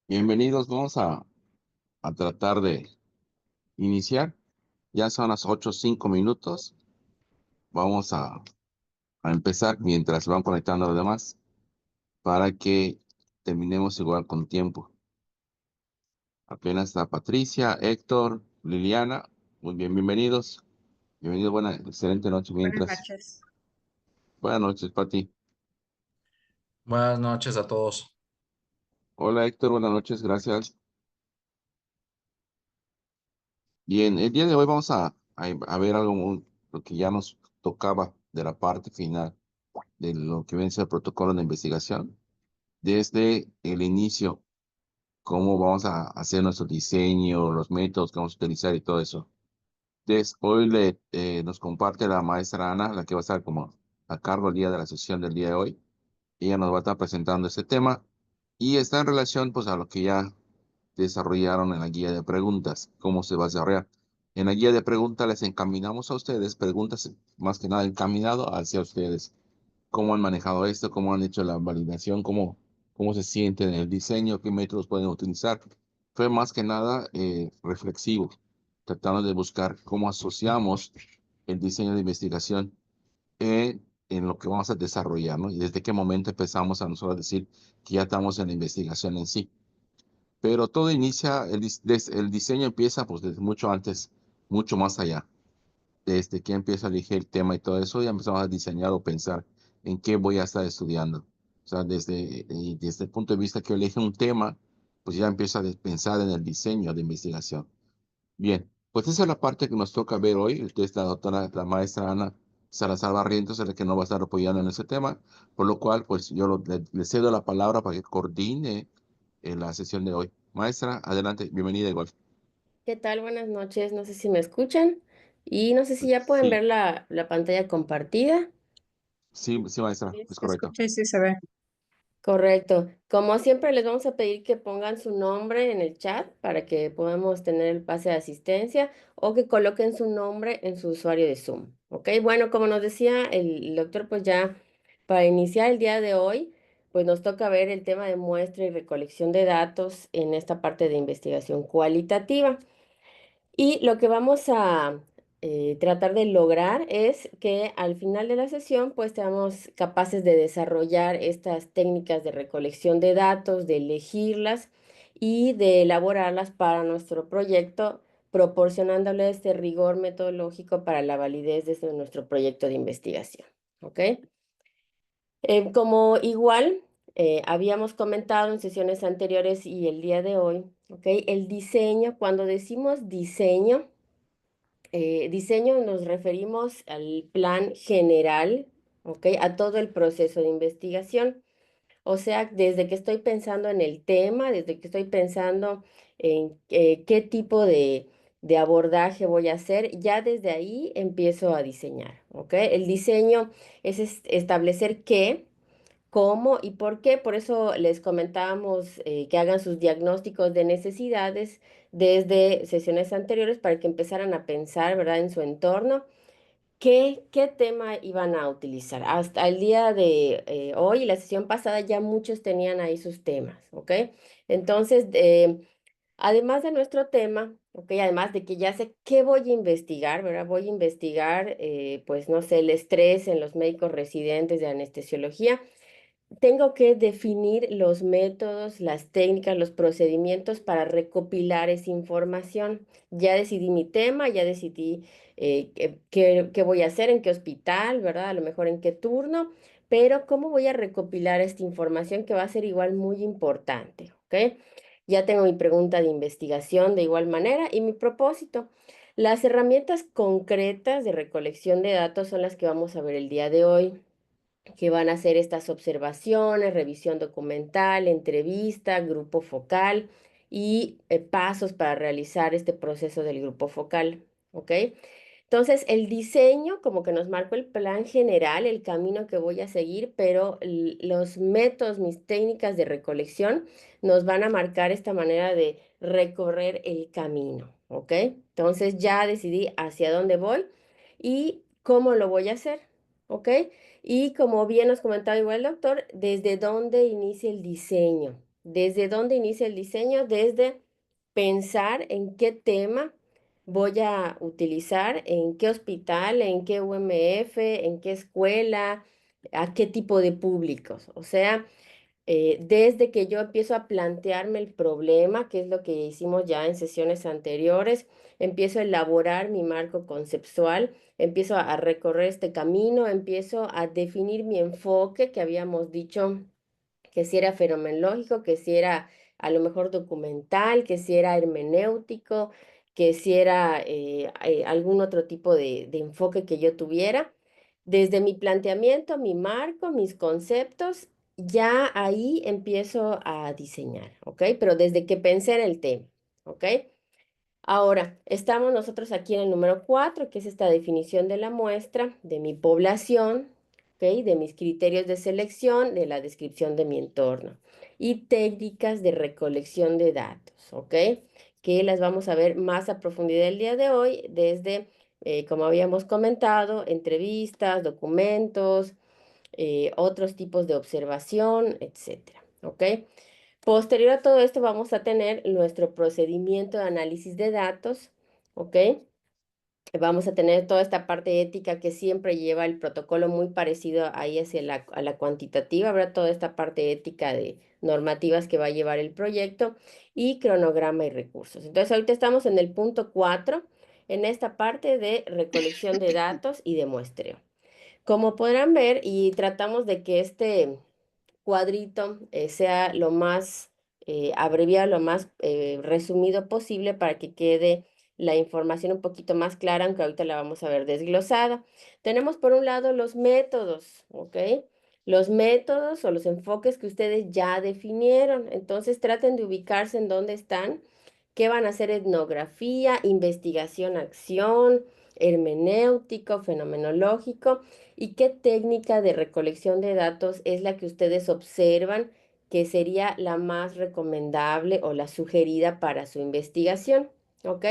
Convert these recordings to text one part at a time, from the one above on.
Bienvenidos, vamos a tratar de iniciar. Ya son las 8:05. Vamos a empezar mientras van conectando los demás para que terminemos igual con tiempo. Apenas está Patricia, Héctor, Liliana. Muy bien, bienvenidos. Bienvenidos, buena, excelente noche Buenas mientras. noches. Buenas noches, Pati. Buenas noches a todos. Hola, Héctor, buenas noches, gracias. Bien, el día de hoy vamos a ver lo que ya nos tocaba de la parte final de lo que viene a ser el protocolo de investigación, desde el inicio, cómo vamos a hacer nuestro diseño, los métodos que vamos a utilizar y todo eso. Hoy nos comparte la maestra Ana, la que va a estar como a cargo el día de la sesión del día de hoy. Ella nos va a estar presentando este tema y está en relación pues a lo que ya desarrollaron en la guía de preguntas, cómo se va a desarrollar. En la guía de preguntas les encaminamos a ustedes preguntas más que nada encaminado hacia ustedes, cómo han manejado esto, cómo han hecho la validación, cómo se sienten en el diseño, qué métodos pueden utilizar. Fue más que nada reflexivo, tratando de buscar cómo asociamos el diseño de investigación en lo que vamos a desarrollar, ¿no? Y desde qué momento empezamos a nosotros decir que ya estamos en la investigación en sí. Pero todo inicia, el diseño empieza pues desde mucho antes, mucho más allá. Desde que empieza a elegir el tema y todo eso, ya empezamos a diseñar o pensar en qué voy a estar estudiando. O sea, desde el punto de vista que elige un tema, pues ya empieza a pensar en el diseño de investigación. Bien, pues esa es la parte que nos toca ver hoy. Usted es la doctora, la maestra Ana Salazar Barrientos, es la que nos va a estar apoyando en ese tema, por lo cual, pues le cedo la palabra para que coordine la sesión de hoy. Maestra, adelante, bienvenida igual. ¿Qué tal? Buenas noches. No sé si me escuchan y no sé si ya pueden Sí, ver la pantalla compartida. sí, sí, maestra, Sí, es se correcto. escucha y sí se ve. Correcto. Como siempre, les vamos a pedir que pongan su nombre en el chat para que podamos tener el pase de asistencia o que coloquen su nombre en su usuario de Zoom. ¿Ok? Bueno, como nos decía el doctor, pues ya para iniciar el día de hoy, pues nos toca ver el tema de muestra y recolección de datos en esta parte de investigación cualitativa. Y lo que vamos a tratar de lograr es que al final de la sesión pues seamos capaces de desarrollar estas técnicas de recolección de datos, de elegirlas y de elaborarlas para nuestro proyecto, proporcionándole este rigor metodológico para la validez de nuestro proyecto de investigación. ¿Ok? Como igual habíamos comentado en sesiones anteriores y el día de hoy, ¿ok? El diseño, cuando decimos diseño nos referimos al plan general, ¿ok? A todo el proceso de investigación. O sea, desde que estoy pensando en el tema, desde que estoy pensando en qué tipo de abordaje voy a hacer, ya desde ahí empiezo a diseñar, ¿ok? El diseño es establecer qué, cómo y por qué. Por eso les comentábamos que hagan sus diagnósticos de necesidades desde sesiones anteriores para que empezaran a pensar, ¿verdad?, en su entorno. ¿Qué tema iban a utilizar? Hasta el día de hoy, la sesión pasada, ya muchos tenían ahí sus temas, ¿ok? Entonces, además de nuestro tema, ¿ok? Además de que ya sé qué voy a investigar, ¿verdad? Voy a investigar, pues, no sé, el estrés en los médicos residentes de anestesiología. Tengo que definir los métodos, las técnicas, los procedimientos para recopilar esa información. Ya decidí mi tema, ya decidí qué voy a hacer, en qué hospital, ¿verdad? A lo mejor en qué turno, pero cómo voy a recopilar esta información que va a ser igual muy importante, ¿ok? Ya tengo mi pregunta de investigación de igual manera y mi propósito. Las herramientas concretas de recolección de datos son las que vamos a ver el día de hoy, que van a hacer estas observaciones, revisión documental, entrevista, grupo focal y pasos para realizar este proceso del grupo focal. ¿Ok? Entonces, el diseño como que nos marca el plan general, el camino que voy a seguir, pero los métodos, mis técnicas de recolección nos van a marcar esta manera de recorrer el camino. ¿Ok? Entonces, ya decidí hacia dónde voy y cómo lo voy a hacer. ¿Ok? Y como bien nos comentaba igual el doctor, desde dónde inicia el diseño. ¿Desde dónde inicia el diseño? Desde pensar en qué tema voy a utilizar, en qué hospital, en qué UMF, en qué escuela, a qué tipo de públicos. O sea, desde que yo empiezo a plantearme el problema, que es lo que hicimos ya en sesiones anteriores, empiezo a elaborar mi marco conceptual, empiezo a recorrer este camino, empiezo a definir mi enfoque que habíamos dicho que si era fenomenológico, que si era a lo mejor documental, que si era hermenéutico, que si era algún otro tipo de enfoque que yo tuviera. Desde mi planteamiento, mi marco, mis conceptos, ya ahí empiezo a diseñar, ¿ok? Pero desde que pensé en el tema, ¿ok? Ahora, estamos nosotros aquí en el número 4, que es esta definición de la muestra, de mi población, ¿ok? De mis criterios de selección, de la descripción de mi entorno y técnicas de recolección de datos, ¿ok? Que las vamos a ver más a profundidad el día de hoy, desde, como habíamos comentado, entrevistas, documentos, otros tipos de observación, etcétera, ¿ok? Posterior a todo esto vamos a tener nuestro procedimiento de análisis de datos, ¿ok? Vamos a tener toda esta parte ética que siempre lleva el protocolo muy parecido ahí hacia a la cuantitativa, habrá toda esta parte ética de normativas que va a llevar el proyecto y cronograma y recursos. Entonces ahorita estamos en el punto 4, en esta parte de recolección de datos y de muestreo. Como podrán ver, y tratamos de que este cuadrito sea lo más abreviado, lo más resumido posible para que quede la información un poquito más clara, aunque ahorita la vamos a ver desglosada. Tenemos por un lado los métodos, ¿ok? Los métodos o los enfoques que ustedes ya definieron. Entonces traten de ubicarse en dónde están, qué van a hacer: etnografía, investigación, acción, hermenéutico, fenomenológico, y qué técnica de recolección de datos es la que ustedes observan que sería la más recomendable o la sugerida para su investigación, ¿ok?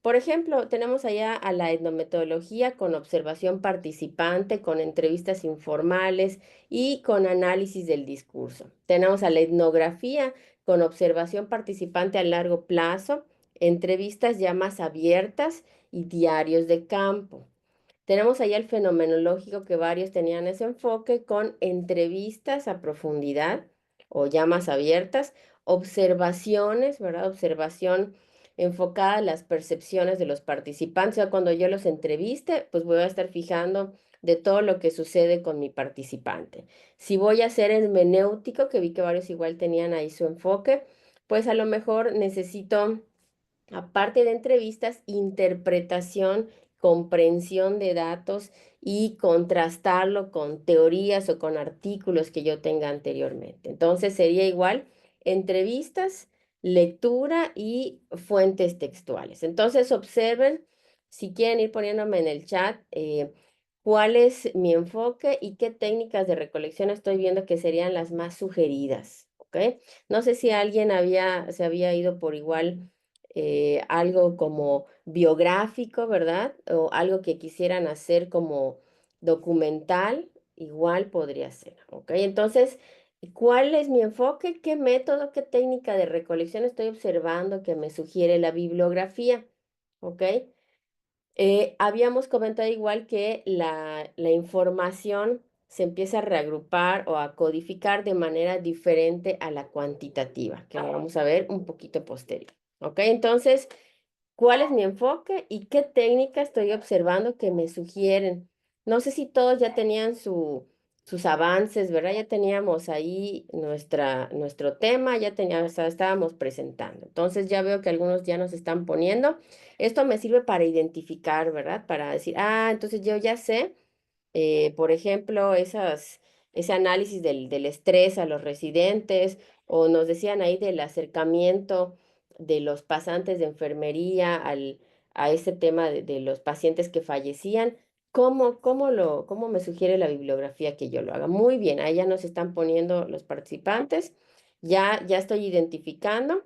Por ejemplo, tenemos allá a la etnometodología con observación participante, con entrevistas informales y con análisis del discurso. Tenemos a la etnografía con observación participante a largo plazo, entrevistas ya más abiertas y diarios de campo. Tenemos ahí el fenomenológico, que varios tenían ese enfoque, con entrevistas a profundidad o ya más abiertas, observaciones, ¿verdad? Observación enfocada a las percepciones de los participantes. O sea, cuando yo los entreviste, pues voy a estar fijando de todo lo que sucede con mi participante. Si voy a hacer hermenéutico, que vi que varios igual tenían ahí su enfoque, pues a lo mejor necesito, aparte de entrevistas, interpretación, comprensión de datos y contrastarlo con teorías o con artículos que yo tenga anteriormente. Entonces sería igual entrevistas, lectura y fuentes textuales. Entonces observen, si quieren ir poniéndome en el chat, cuál es mi enfoque y qué técnicas de recolección estoy viendo que serían las más sugeridas, ¿ok? No sé si alguien se había ido por igual algo como biográfico, ¿verdad? O algo que quisieran hacer como documental, igual podría ser, ¿ok? Entonces, ¿cuál es mi enfoque? ¿Qué método, qué técnica de recolección estoy observando que me sugiere la bibliografía? ¿Ok? Habíamos comentado igual que la información se empieza a reagrupar o a codificar de manera diferente a la cuantitativa, que lo vamos a ver un poquito posterior. ¿Ok? Entonces, ¿cuál es mi enfoque y qué técnica estoy observando que me sugieren? No sé si todos ya tenían sus avances, ¿verdad? Ya teníamos ahí nuestro tema, ya teníamos, o sea, estábamos presentando. Entonces ya veo que algunos ya nos están poniendo. Esto me sirve para identificar, ¿verdad? Para decir, entonces yo ya sé, por ejemplo, ese análisis del estrés a los residentes, o nos decían ahí del acercamiento de los pasantes de enfermería a ese tema de los pacientes que fallecían. ¿Cómo me sugiere la bibliografía que yo lo haga? Muy bien, ahí ya nos están poniendo los participantes, ya estoy identificando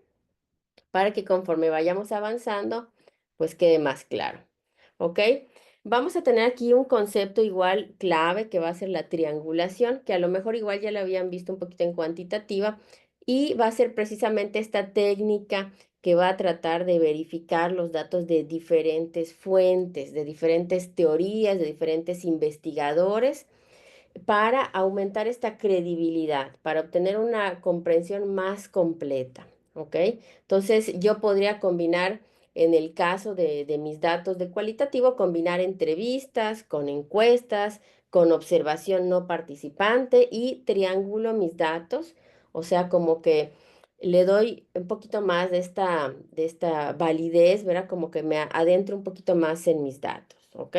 para que conforme vayamos avanzando, pues quede más claro. ¿Ok? Vamos a tener aquí un concepto igual clave, que va a ser la triangulación, que a lo mejor igual ya lo habían visto un poquito en cuantitativa, y va a ser precisamente esta técnica que va a tratar de verificar los datos de diferentes fuentes, de diferentes teorías, de diferentes investigadores, para aumentar esta credibilidad, para obtener una comprensión más completa, ¿ok? Entonces, yo podría combinar, en el caso de mis datos de cualitativo, combinar entrevistas con encuestas, con observación no participante y triángulo mis datos, o sea, como que le doy un poquito más de esta validez, ¿verdad? Como que me adentro un poquito más en mis datos, ¿ok?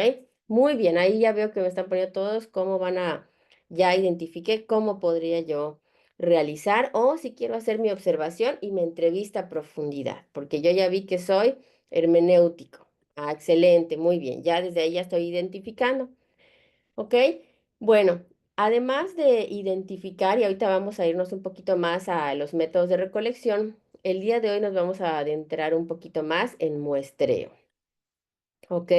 Muy bien, ahí ya veo que me están poniendo todos cómo van a, ya identifiqué cómo podría yo realizar o si quiero hacer mi observación y mi entrevista a profundidad, porque yo ya vi que soy hermenéutico. Ah, excelente, muy bien, ya desde ahí ya estoy identificando, ¿ok? Bueno, además de identificar, y ahorita vamos a irnos un poquito más a los métodos de recolección, el día de hoy nos vamos a adentrar un poquito más en muestreo, ¿ok?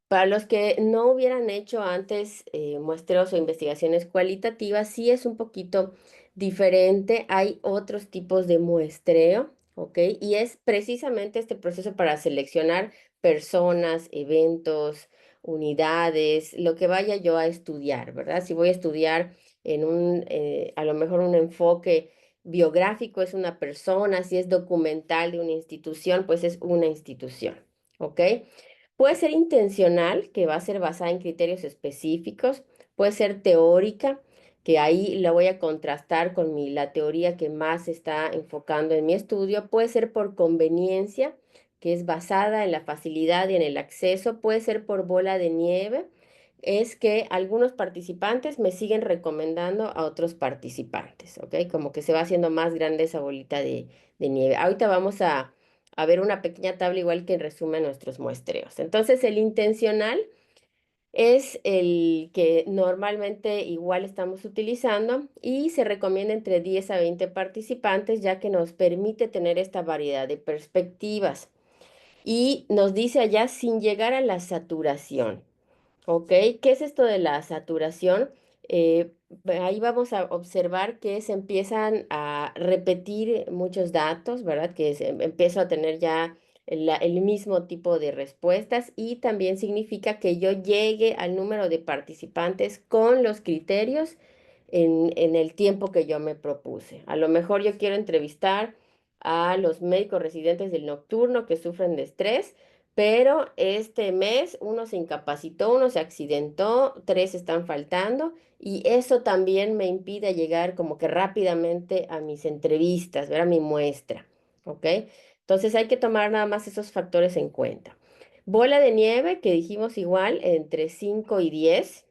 Para los que no hubieran hecho antes muestreos o investigaciones cualitativas, sí es un poquito diferente. Hay otros tipos de muestreo, ¿ok? Y es precisamente este proceso para seleccionar personas, eventos, unidades, lo que vaya yo a estudiar, ¿verdad? Si voy a estudiar a lo mejor un enfoque biográfico es una persona, si es documental de una institución, pues es una institución, ¿ok? Puede ser intencional, que va a ser basada en criterios específicos. Puede ser teórica, que ahí la voy a contrastar con la teoría que más se está enfocando en mi estudio. Puede ser por conveniencia, que es basada en la facilidad y en el acceso. Puede ser por bola de nieve. Es que algunos participantes me siguen recomendando a otros participantes, ¿ok? Como que se va haciendo más grande esa bolita de nieve. Ahorita vamos a ver una pequeña tabla igual que resume nuestros muestreos. Entonces, el intencional es el que normalmente igual estamos utilizando y se recomienda entre 10 a 20 participantes, ya que nos permite tener esta variedad de perspectivas. Y nos dice allá sin llegar a la saturación. ¿Ok? ¿Qué es esto de la saturación? Ahí vamos a observar que se empiezan a repetir muchos datos, ¿verdad? Empiezo a tener ya el mismo tipo de respuestas y también significa que yo llegue al número de participantes con los criterios en el tiempo que yo me propuse. A lo mejor yo quiero entrevistar a los médicos residentes del nocturno que sufren de estrés, pero este mes uno se incapacitó, uno se accidentó, 3 están faltando y eso también me impide llegar como que rápidamente a mis entrevistas, ver a mi muestra, ¿ok? Entonces hay que tomar nada más esos factores en cuenta. Bola de nieve, que dijimos igual, entre 5 y 10.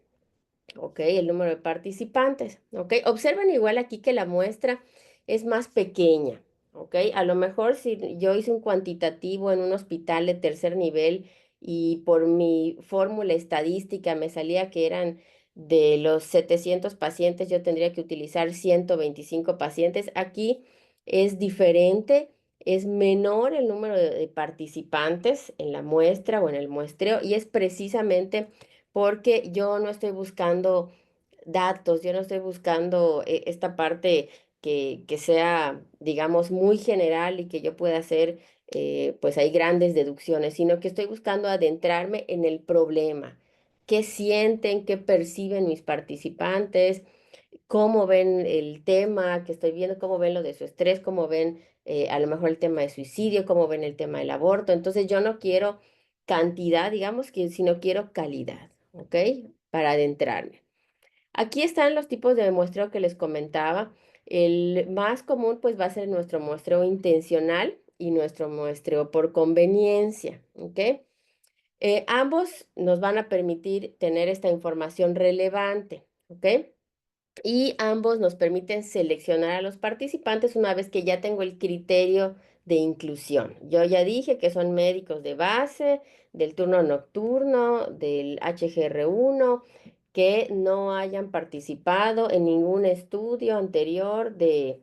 ¿Ok? El número de participantes, ¿ok? Observen igual aquí que la muestra es más pequeña, ¿ok? A lo mejor si yo hice un cuantitativo en un hospital de tercer nivel y por mi fórmula estadística me salía que eran de los 700 pacientes, yo tendría que utilizar 125 pacientes. Aquí es diferente, es menor el número de participantes en la muestra o en el muestreo y es precisamente porque yo no estoy buscando datos, yo no estoy buscando esta parte que sea, digamos, muy general y que yo pueda hacer, pues hay grandes deducciones, sino que estoy buscando adentrarme en el problema. ¿Qué sienten, qué perciben mis participantes? ¿Cómo ven el tema que estoy viendo? ¿Cómo ven lo de su estrés? ¿Cómo ven a lo mejor el tema de suicidio? ¿Cómo ven el tema del aborto? Entonces yo no quiero cantidad, digamos, sino quiero calidad, ¿ok? Para adentrarme. Aquí están los tipos de muestreo que les comentaba. El más común pues va a ser nuestro muestreo intencional y nuestro muestreo por conveniencia, ¿ok? Ambos nos van a permitir tener esta información relevante, ¿ok? Y ambos nos permiten seleccionar a los participantes una vez que ya tengo el criterio de inclusión. Yo ya dije que son médicos de base, del turno nocturno, del HGR1, que no hayan participado en ningún estudio anterior de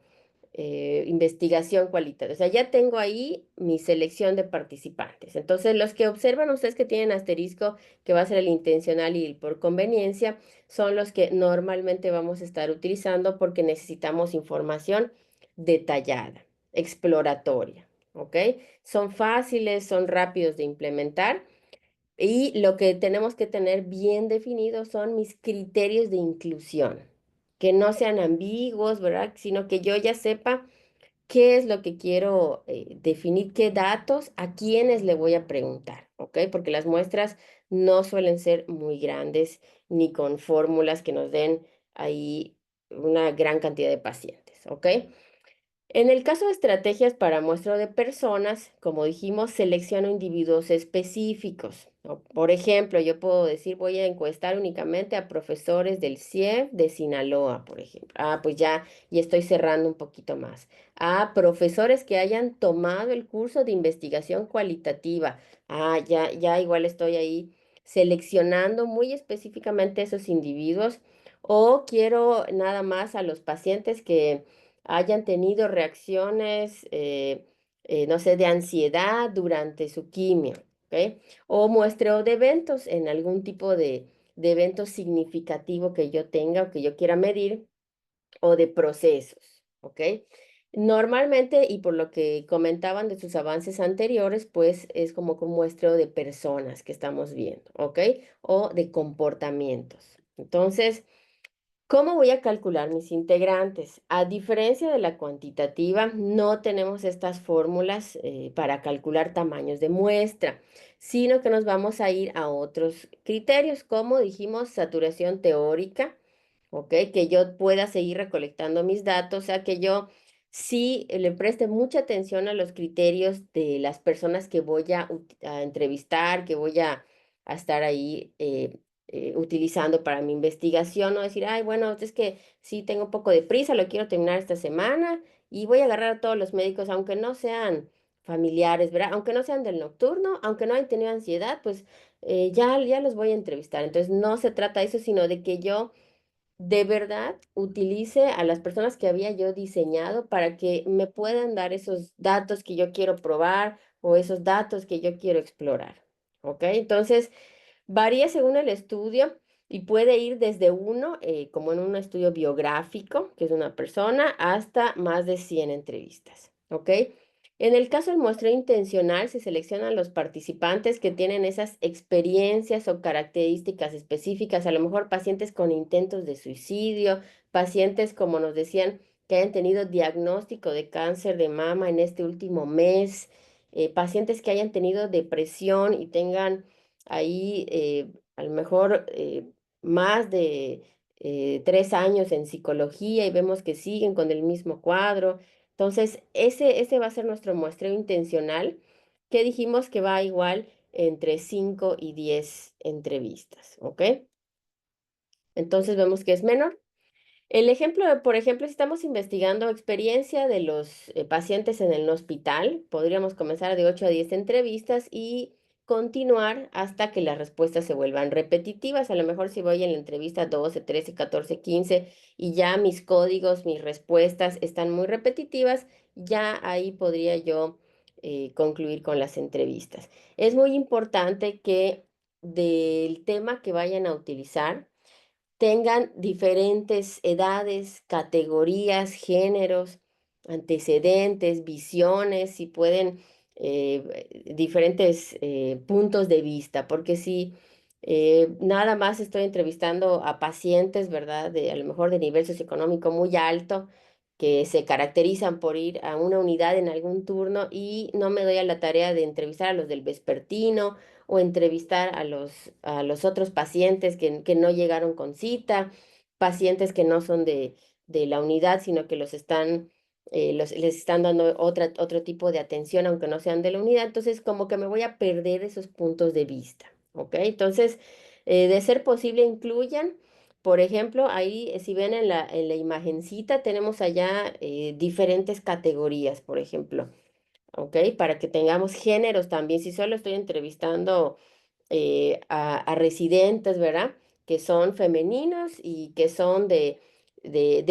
investigación cualitativa. O sea, ya tengo ahí mi selección de participantes. Entonces, los que observan ustedes que tienen asterisco, que va a ser el intencional y el por conveniencia, son los que normalmente vamos a estar utilizando porque necesitamos información detallada, exploratoria, ¿ok? Son fáciles, son rápidos de implementar y lo que tenemos que tener bien definido son mis criterios de inclusión, que no sean ambiguos, ¿verdad? Sino que yo ya sepa qué es lo que quiero definir, qué datos, a quiénes le voy a preguntar, ¿ok? Porque las muestras no suelen ser muy grandes ni con fórmulas que nos den ahí una gran cantidad de pacientes, ¿ok? En el caso de estrategias para muestreo de personas, como dijimos, selecciono individuos específicos, ¿no? Por ejemplo, yo puedo decir, voy a encuestar únicamente a profesores del CIEF de Sinaloa, por ejemplo. Ah, pues ya, y estoy cerrando un poquito más. A profesores que hayan tomado el curso de investigación cualitativa. Ah, ya igual estoy ahí seleccionando muy específicamente esos individuos. O quiero nada más a los pacientes que hayan tenido reacciones, no sé, de ansiedad durante su quimio, ¿ok? O muestreo de eventos en algún tipo de evento significativo que yo tenga o que yo quiera medir, o de procesos, ¿ok? Normalmente, y por lo que comentaban de sus avances anteriores, pues es como que un muestreo de personas que estamos viendo, ¿ok? O de comportamientos. Entonces, ¿cómo voy a calcular mis integrantes? A diferencia de la cuantitativa, no tenemos estas fórmulas para calcular tamaños de muestra, sino que nos vamos a ir a otros criterios, como dijimos, saturación teórica, ¿ok? Que yo pueda seguir recolectando mis datos, o sea, que yo sí le preste mucha atención a los criterios de las personas que voy a entrevistar, que voy a estar ahí utilizando para mi investigación, no decir, ay, bueno, es que sí tengo un poco de prisa, lo quiero terminar esta semana y voy a agarrar a todos los médicos, aunque no sean familiares, ¿verdad? Aunque no sean del nocturno, aunque no hayan tenido ansiedad, pues ya los voy a entrevistar. Entonces, no se trata de eso, sino de que yo de verdad utilice a las personas que había yo diseñado para que me puedan dar esos datos que yo quiero probar o esos datos que yo quiero explorar. ¿Ok? Entonces, varía según el estudio y puede ir desde uno, como en un estudio biográfico, que es una persona, hasta más de 100 entrevistas. ¿Ok? En el caso del muestreo intencional, se seleccionan los participantes que tienen esas experiencias o características específicas, a lo mejor pacientes con intentos de suicidio, pacientes, como nos decían, que hayan tenido diagnóstico de cáncer de mama en este último mes, pacientes que hayan tenido depresión y tengan ahí a lo mejor más de 3 años en psicología y vemos que siguen con el mismo cuadro. Entonces, ese va a ser nuestro muestreo intencional, que dijimos que va igual entre 5 y 10 entrevistas, ¿ok? Entonces vemos que es menor. El ejemplo, por ejemplo, si estamos investigando experiencia de los pacientes en el hospital, podríamos comenzar de 8 a 10 entrevistas y continuar hasta que las respuestas se vuelvan repetitivas. A lo mejor si voy en la entrevista 12, 13, 14, 15 y ya mis códigos, mis respuestas están muy repetitivas, ya ahí podría yo concluir con las entrevistas. Es muy importante que del tema que vayan a utilizar, tengan diferentes edades, categorías, géneros, antecedentes, visiones, si pueden, diferentes puntos de vista, porque si nada más estoy entrevistando a pacientes, ¿verdad? De a lo mejor de nivel socioeconómico muy alto, que se caracterizan por ir a una unidad en algún turno y no me doy a la tarea de entrevistar a los del vespertino o entrevistar a los otros pacientes que no llegaron con cita, pacientes que no son de la unidad, sino que les están dando otro tipo de atención, aunque no sean de la unidad. Entonces, como que me voy a perder esos puntos de vista, ¿ok? Entonces, de ser posible, incluyan. Por ejemplo, ahí, si ven en la imagencita, tenemos allá diferentes categorías, por ejemplo. ¿Ok? Para que tengamos géneros también. Si solo estoy entrevistando a residentes, ¿verdad? Que son femeninos y que son de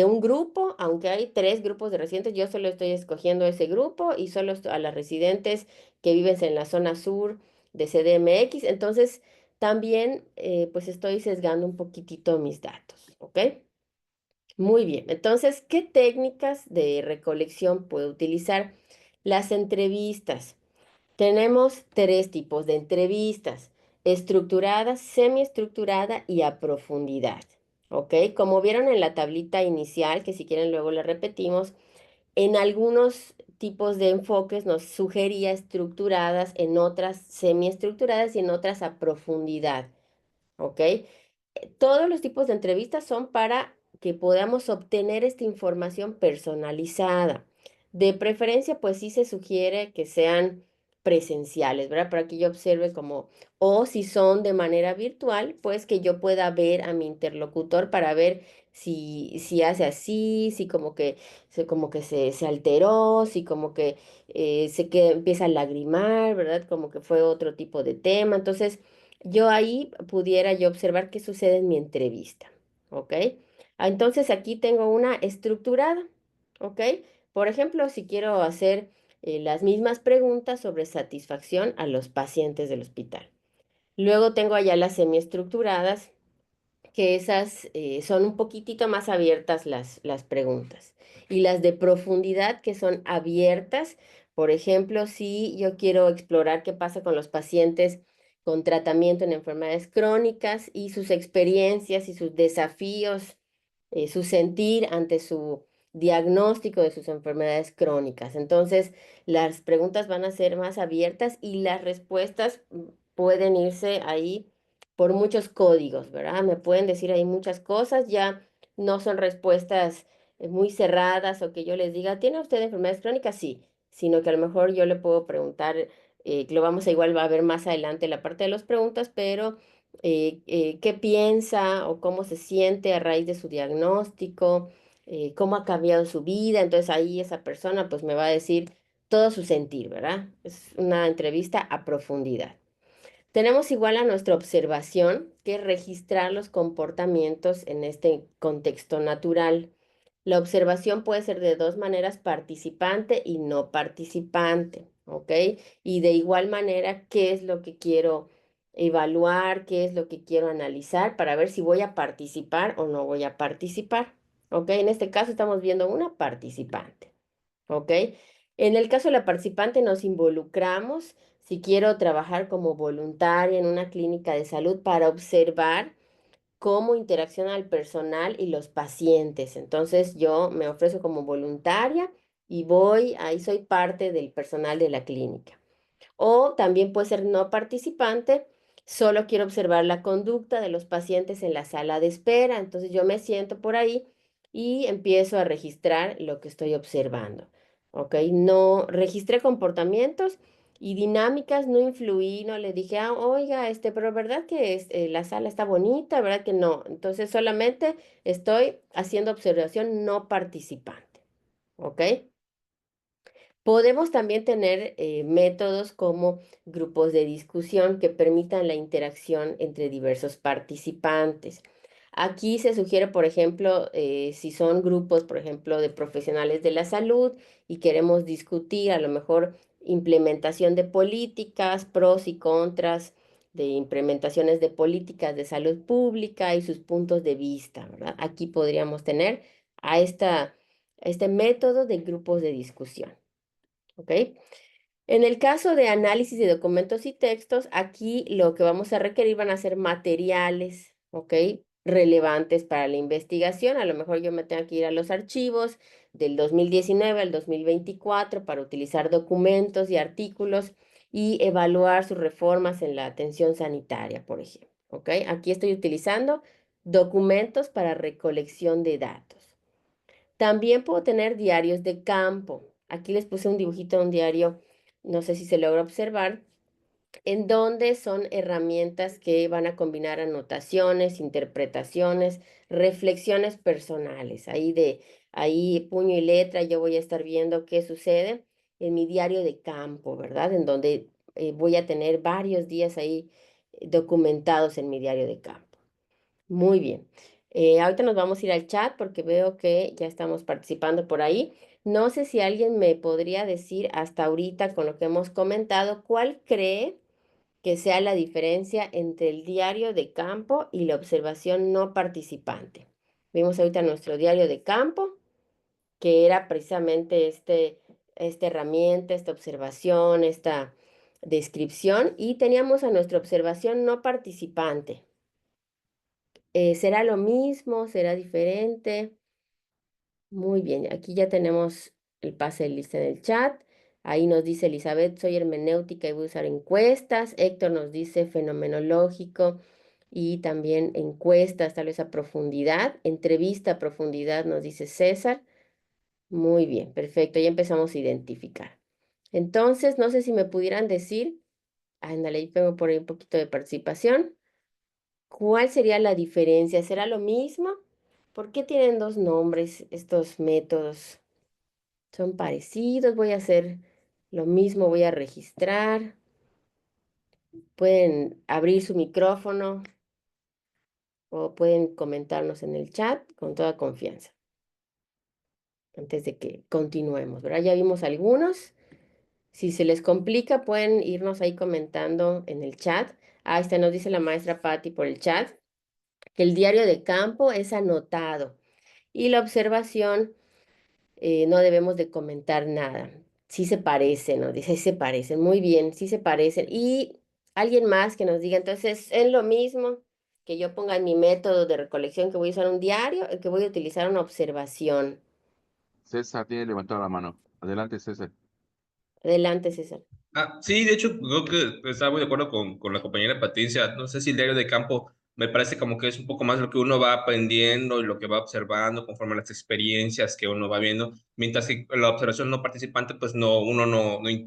un grupo, aunque hay 3 grupos de residentes, yo solo estoy escogiendo ese grupo y solo a las residentes que viven en la zona sur de CDMX. Entonces, también pues estoy sesgando un poquitito mis datos, ¿ok? Muy bien, entonces, ¿qué técnicas de recolección puedo utilizar? Las entrevistas. Tenemos tres tipos de entrevistas: estructurada, semiestructurada y a profundidad. ¿Ok? Como vieron en la tablita inicial, que si quieren luego la repetimos, en algunos tipos de enfoques nos sugería estructuradas, en otras semiestructuradas y en otras a profundidad. ¿Ok? Todos los tipos de entrevistas son para que podamos obtener esta información personalizada. De preferencia, pues sí se sugiere que sean presenciales, ¿verdad? Para que yo observe como, o si son de manera virtual, pues que yo pueda ver a mi interlocutor para ver si hace así, si como que se alteró, si como que empieza a lagrimar, ¿verdad? Como que fue otro tipo de tema. Entonces, yo ahí pudiera yo observar qué sucede en mi entrevista, ¿ok? Entonces aquí tengo una estructurada, ¿ok? Por ejemplo, si quiero hacer las mismas preguntas sobre satisfacción a los pacientes del hospital. Luego tengo allá las semiestructuradas, que esas son un poquitito más abiertas las preguntas. Y las de profundidad, que son abiertas, por ejemplo, si yo quiero explorar qué pasa con los pacientes con tratamiento en enfermedades crónicas y sus experiencias y sus desafíos, su sentir ante su diagnóstico de sus enfermedades crónicas. Entonces, las preguntas van a ser más abiertas y las respuestas pueden irse ahí por muchos códigos, ¿verdad? Me pueden decir ahí muchas cosas, ya no son respuestas muy cerradas o que yo les diga, ¿tiene usted enfermedades crónicas? Sí, sino que a lo mejor yo le puedo preguntar, lo vamos a igual va a ver más adelante la parte de las preguntas, pero ¿qué piensa o cómo se siente a raíz de su diagnóstico? ¿Cómo ha cambiado su vida? Entonces ahí esa persona pues me va a decir todo su sentir, ¿verdad? Es una entrevista a profundidad. Tenemos igual a nuestra observación, que es registrar los comportamientos en este contexto natural. La observación puede ser de dos maneras: participante y no participante, ¿ok? Y de igual manera, ¿qué es lo que quiero evaluar? ¿Qué es lo que quiero analizar para ver si voy a participar o no voy a participar? ¿Ok? En este caso estamos viendo una participante. ¿Ok? En el caso de la participante nos involucramos si quiero trabajar como voluntaria en una clínica de salud para observar cómo interacciona el personal y los pacientes. Entonces yo me ofrezco como voluntaria y voy, ahí soy parte del personal de la clínica. O también puede ser no participante, solo quiero observar la conducta de los pacientes en la sala de espera. Entonces yo me siento por ahí y empiezo a registrar lo que estoy observando. ¿Ok? No registré comportamientos y dinámicas, no influí, no le dije, oiga, pero ¿verdad que la sala está bonita? ¿Verdad que no? Entonces solamente estoy haciendo observación no participante. ¿Ok? Podemos también tener métodos como grupos de discusión que permitan la interacción entre diversos participantes. Aquí se sugiere, por ejemplo, si son grupos, por ejemplo, de profesionales de la salud y queremos discutir a lo mejor implementación de políticas, pros y contras de implementaciones de políticas de salud pública y sus puntos de vista, ¿verdad? Aquí podríamos tener a este método de grupos de discusión. ¿Ok? En el caso de análisis de documentos y textos, aquí lo que vamos a requerir van a ser materiales, ¿ok? Relevantes para la investigación. A lo mejor yo me tengo que ir a los archivos del 2019 al 2024 para utilizar documentos y artículos y evaluar sus reformas en la atención sanitaria, por ejemplo, ¿ok? Aquí estoy utilizando documentos para recolección de datos. También puedo tener diarios de campo. Aquí les puse un dibujito de un diario, no sé si se logra observar, en donde son herramientas que van a combinar anotaciones, interpretaciones, reflexiones personales. Ahí puño y letra, yo voy a estar viendo qué sucede en mi diario de campo, ¿verdad? En donde voy a tener varios días ahí documentados en mi diario de campo. Muy bien. Ahorita nos vamos a ir al chat porque veo que ya estamos participando por ahí. No sé si alguien me podría decir hasta ahorita con lo que hemos comentado, ¿cuál cree que sea la diferencia entre el diario de campo y la observación no participante? Vimos ahorita nuestro diario de campo, que era precisamente esta herramienta, esta observación, esta descripción, y teníamos a nuestra observación no participante. ¿Será lo mismo? ¿Será diferente? Muy bien, aquí ya tenemos el pase de lista en el chat. Ahí nos dice Elizabeth, soy hermenéutica y voy a usar encuestas. Héctor nos dice fenomenológico y también encuestas, tal vez a profundidad. Entrevista a profundidad, nos dice César. Muy bien, perfecto, ya empezamos a identificar. Entonces, no sé si me pudieran decir, ándale, ahí tengo por ahí un poquito de participación. ¿Cuál sería la diferencia? ¿Será lo mismo? ¿Por qué tienen dos nombres estos métodos? ¿Son parecidos? Voy a hacer lo mismo, voy a registrar. Pueden abrir su micrófono o pueden comentarnos en el chat con toda confianza antes de que continuemos, ¿verdad? Ya vimos algunos. Si se les complica, pueden irnos ahí comentando en el chat. Ahí está, nos dice la maestra Patti por el chat que el diario de campo es anotado y la observación no debemos de comentar nada. Sí se parecen, nos dice, sí se parecen, muy bien, sí se parecen. Y alguien más que nos diga, entonces, es lo mismo que yo ponga en mi método de recolección que voy a usar un diario, que voy a utilizar una observación. César tiene levantado la mano. Adelante, César. Adelante, César. Sí, de hecho, creo que estaba muy de acuerdo con la compañera Patricia. No sé si el diario de campo me parece como que es un poco más lo que uno va aprendiendo y lo que va observando conforme a las experiencias que uno va viendo, mientras que la observación no participante, pues no, uno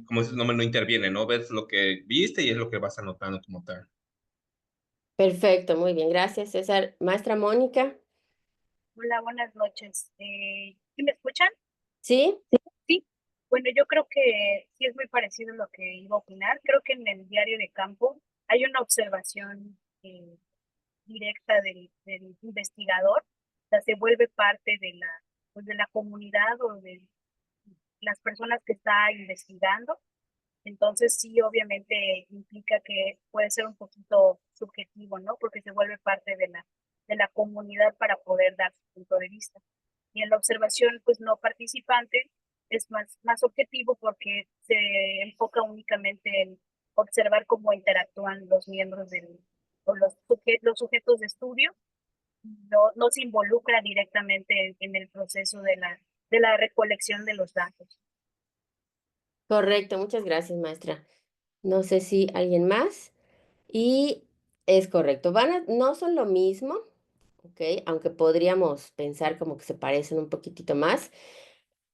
como dices, no interviene, ¿no? Ves lo que viste y es lo que vas anotando como tal. Perfecto, muy bien, gracias, César. Maestra Mónica, Hola, buenas noches. ¿Sí me escuchan? ¿sí? Sí. Bueno, yo creo que sí es muy parecido a lo que iba a opinar. Creo que en el diario de campo hay una observación directa del investigador, o sea, se vuelve parte de pues de la comunidad o de las personas que está investigando. Entonces sí, obviamente implica que puede ser un poquito subjetivo, ¿no? Porque se vuelve parte de la comunidad para poder dar su punto de vista. Y en la observación, pues no participante, es más objetivo porque se enfoca únicamente en observar cómo interactúan los miembros o los sujetos de estudio. No se involucra directamente en el proceso de la recolección de los datos. Correcto, muchas gracias, maestra. No sé si alguien más. Y es correcto, no son lo mismo, ¿ok? Aunque podríamos pensar como que se parecen un poquitito más.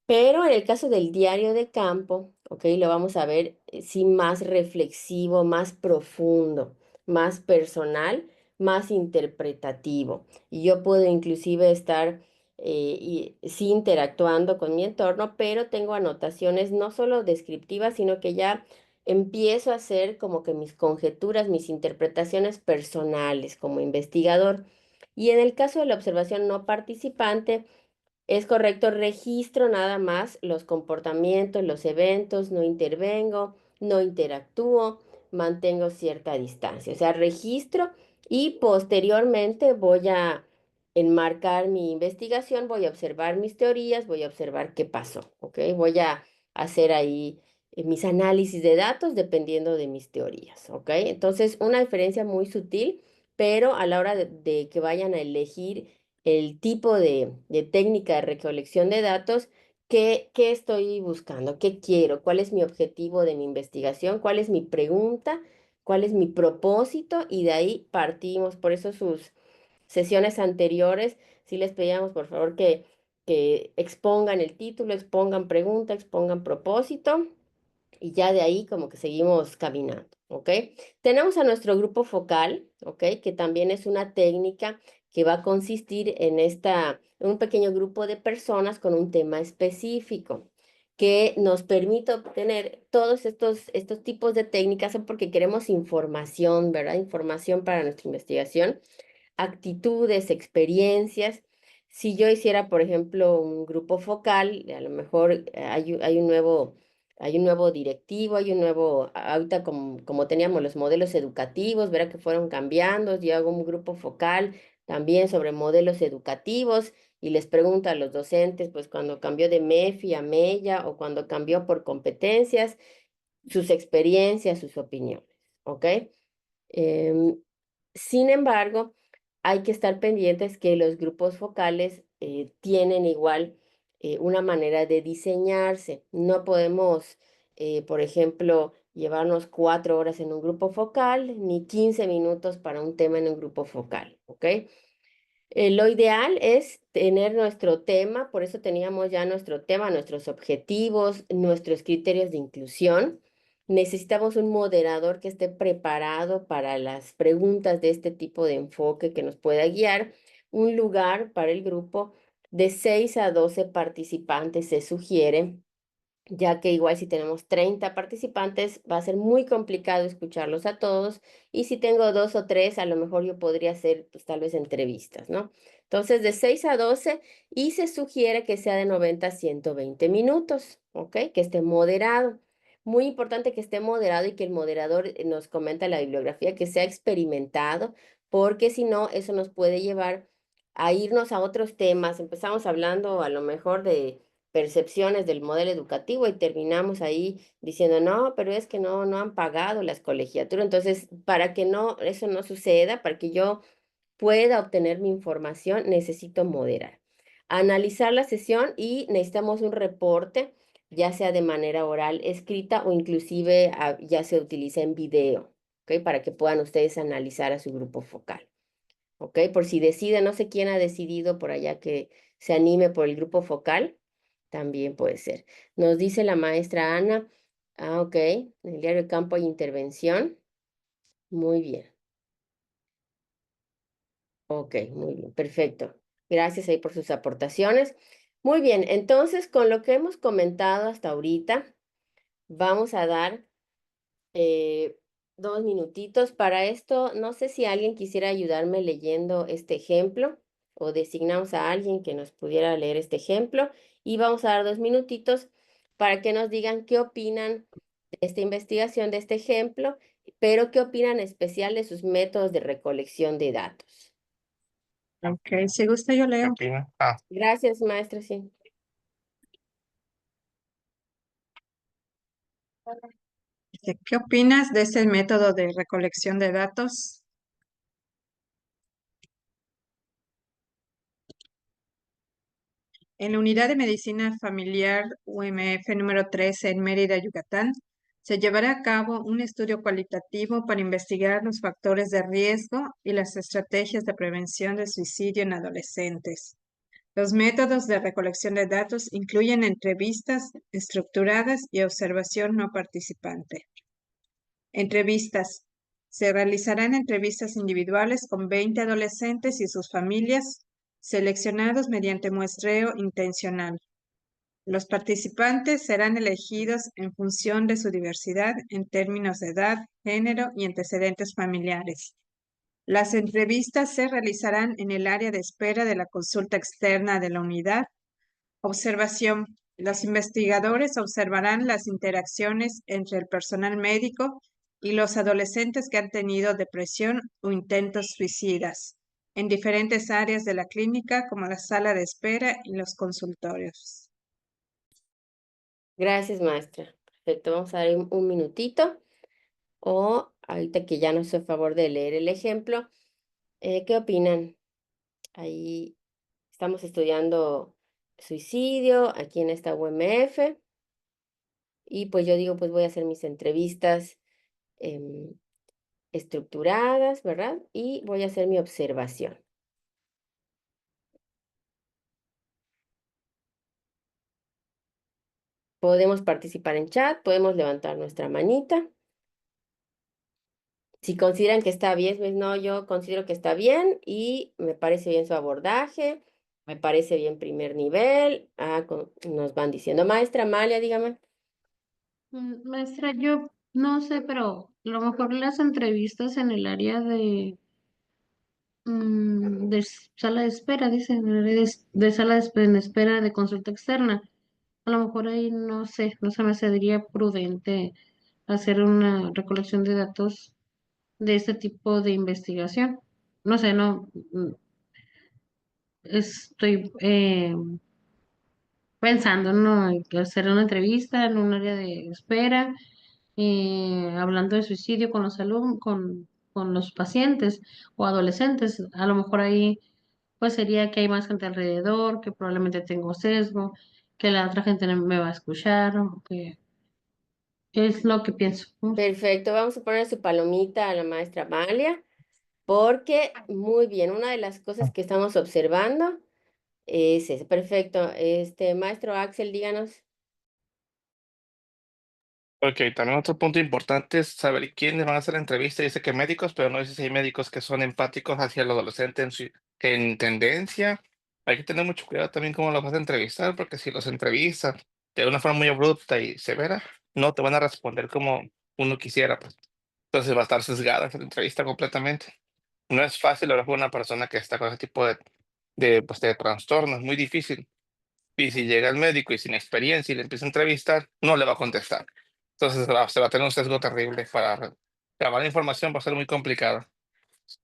Pero en el caso del diario de campo, ¿ok? Lo vamos a ver, sí, más reflexivo, más profundo, más personal, más interpretativo. Y yo puedo inclusive estar, sí, interactuando con mi entorno, pero tengo anotaciones no solo descriptivas, sino que ya empiezo a hacer como que mis conjeturas, mis interpretaciones personales como investigador. Y en el caso de la observación no participante, es correcto, registro nada más los comportamientos, los eventos, no intervengo, no interactúo, mantengo cierta distancia. O sea, registro y posteriormente voy a enmarcar mi investigación, voy a observar mis teorías, voy a observar qué pasó, ¿ok? Voy a hacer ahí mis análisis de datos dependiendo de mis teorías, ¿ok? Entonces, una diferencia muy sutil, pero a la hora de que vayan a elegir el tipo de técnica de recolección de datos, qué estoy buscando, qué quiero, cuál es mi objetivo de mi investigación, cuál es mi pregunta, cuál es mi propósito, y de ahí partimos. Por eso sus sesiones anteriores, sí les pedíamos por favor que expongan el título, expongan pregunta, expongan propósito y ya de ahí como que seguimos caminando, ¿ok? Tenemos a nuestro grupo focal, ¿ok? Que también es una técnica que va a consistir en un pequeño grupo de personas con un tema específico que nos permite obtener todos estos tipos de técnicas porque queremos información, ¿verdad? Información para nuestra investigación, actitudes, experiencias. Si yo hiciera, por ejemplo, un grupo focal, a lo mejor hay un nuevo directivo, hay un nuevo, ahorita como teníamos los modelos educativos, verá que fueron cambiando, yo hago un grupo focal también sobre modelos educativos y les pregunta a los docentes, pues cuando cambió de MEFI a MELLA o cuando cambió por competencias, sus experiencias, sus opiniones, ¿ok? Sin embargo, hay que estar pendientes que los grupos focales tienen igual una manera de diseñarse. No podemos, por ejemplo, llevarnos 4 horas en un grupo focal, ni 15 minutos para un tema en un grupo focal, ¿ok? Lo ideal es tener nuestro tema, por eso teníamos ya nuestro tema, nuestros objetivos, nuestros criterios de inclusión. Necesitamos un moderador que esté preparado para las preguntas de este tipo de enfoque que nos pueda guiar. Un lugar para el grupo de 6 a 12 participantes se sugiere, ya que igual si tenemos 30 participantes va a ser muy complicado escucharlos a todos y si tengo 2 o 3 a lo mejor yo podría hacer pues tal vez entrevistas, ¿no? Entonces de 6 a 12 y se sugiere que sea de 90 a 120 minutos, ¿ok? Que esté moderado. Muy importante que esté moderado y que el moderador nos comenta la bibliografía, que sea experimentado, porque si no, eso nos puede llevar a irnos a otros temas. Empezamos hablando a lo mejor de percepciones del modelo educativo y terminamos ahí diciendo, no, pero es que no han pagado las colegiaturas. Entonces, para que no, eso no suceda, para que yo pueda obtener mi información, necesito moderar. Analizar la sesión y necesitamos un reporte, ya sea de manera oral, escrita o inclusive ya se utiliza en video, ¿ok? Para que puedan ustedes analizar a su grupo focal, ¿ok? Por si decide, no sé quién ha decidido por allá que se anime por el grupo focal, también puede ser. Nos dice la maestra Ana, ok, en el diario de campo hay intervención. Muy bien. Ok, muy bien, perfecto. Gracias ahí por sus aportaciones. Muy bien, entonces con lo que hemos comentado hasta ahorita, vamos a dar 2 minutitos para esto. No sé si alguien quisiera ayudarme leyendo este ejemplo o designamos a alguien que nos pudiera leer este ejemplo y vamos a dar 2 minutitos para que nos digan qué opinan de esta investigación, de este ejemplo, pero qué opinan en especial de sus métodos de recolección de datos. Ok, si gusta yo leo. Gracias, maestra, sí. ¿Qué opinas de ese método de recolección de datos? En la Unidad de Medicina Familiar UMF número 13 en Mérida, Yucatán, se llevará a cabo un estudio cualitativo para investigar los factores de riesgo y las estrategias de prevención de suicidio en adolescentes. Los métodos de recolección de datos incluyen entrevistas estructuradas y observación no participante. Entrevistas. Se realizarán entrevistas individuales con 20 adolescentes y sus familias, seleccionados mediante muestreo intencional. Los participantes serán elegidos en función de su diversidad en términos de edad, género y antecedentes familiares. Las entrevistas se realizarán en el área de espera de la consulta externa de la unidad. Observación. Los investigadores observarán las interacciones entre el personal médico y los adolescentes que han tenido depresión o intentos suicidas en diferentes áreas de la clínica como la sala de espera y los consultorios. Gracias, maestra. Perfecto, vamos a dar un minutito. O ahorita que ya no estoy a favor de leer el ejemplo, ¿qué opinan? Ahí estamos estudiando suicidio aquí en esta UMF y pues yo digo, pues voy a hacer mis entrevistas estructuradas, ¿verdad? Y voy a hacer mi observación. Podemos participar en chat, podemos levantar nuestra manita. Si consideran que está bien, pues no, yo considero que está bien y me parece bien su abordaje, me parece bien primer nivel. Nos van diciendo, maestra Amalia, dígame. Maestra, yo no sé, pero a lo mejor las entrevistas en el área de sala de espera, dicen, en el área de sala de espera de consulta externa. A lo mejor ahí no sé, no se me sería prudente hacer una recolección de datos de este tipo de investigación. No sé, no, estoy pensando, ¿no? En que hacer una entrevista en un área de espera, hablando de suicidio con los con los pacientes o adolescentes. A lo mejor ahí pues sería que hay más gente alrededor, que probablemente tengo sesgo, que la otra gente no me va a escuchar, o que es lo que pienso, ¿no? Perfecto, vamos a poner su palomita a la maestra Amalia, porque muy bien, una de las cosas que estamos observando es eso. Perfecto. Maestro Axel, díganos. Ok, también otro punto importante es saber quiénes van a hacer la entrevista. Dice que médicos, pero no dice si hay médicos que son empáticos hacia el adolescente en tendencia. Hay que tener mucho cuidado también cómo los vas a entrevistar, porque si los entrevistas de una forma muy abrupta y severa, no te van a responder como uno quisiera, pues. Entonces va a estar sesgada esa entrevista completamente. No es fácil hablar con una persona que está con ese tipo pues, de trastorno, es muy difícil. Y si llega el médico y sin experiencia y le empieza a entrevistar, no le va a contestar. Entonces se va a tener un sesgo terrible para grabar la información, va a ser muy complicado. Eso es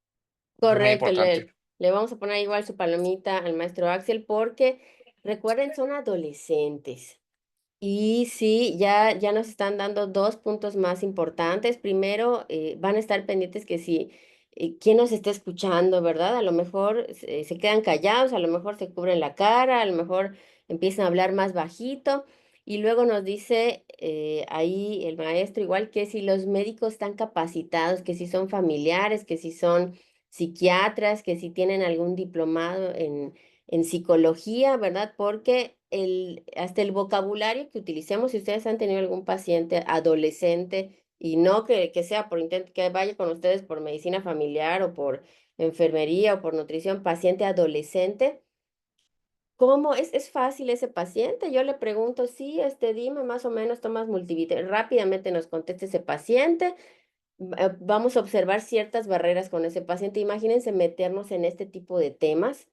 muy Correcto, importante. le vamos a poner igual su palomita al maestro Axel porque recuerden, son adolescentes. Y sí, ya nos están dando dos puntos más importantes. Primero, van a estar pendientes que si quién nos está escuchando, ¿verdad? A lo mejor se quedan callados, a lo mejor se cubren la cara, a lo mejor empiezan a hablar más bajito. Y luego nos dice ahí el maestro, igual que si los médicos están capacitados, que si son familiares, que si son psiquiatras, que si tienen algún diplomado en psicología, ¿verdad? Porque hasta el vocabulario que utilicemos, si ustedes han tenido algún paciente adolescente y no que sea por intento, que vaya con ustedes por medicina familiar o por enfermería o por nutrición, paciente adolescente, ¿cómo es fácil ese paciente? Yo le pregunto, sí, dime más o menos, tomas multivitamínicos, rápidamente nos contesta ese paciente. Vamos a observar ciertas barreras con ese paciente. Imagínense meternos en este tipo de temas,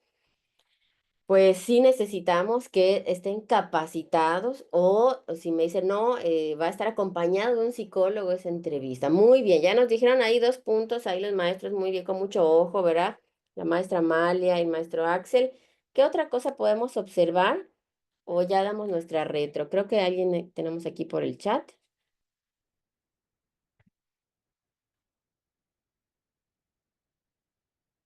pues sí necesitamos que estén capacitados o si me dicen no, va a estar acompañado de un psicólogo esa entrevista. Muy bien, ya nos dijeron ahí dos puntos, ahí los maestros muy bien, con mucho ojo, ¿verdad? La maestra Amalia y el maestro Axel. ¿Qué otra cosa podemos observar? O ya damos nuestra retro. Creo que alguien tenemos aquí por el chat.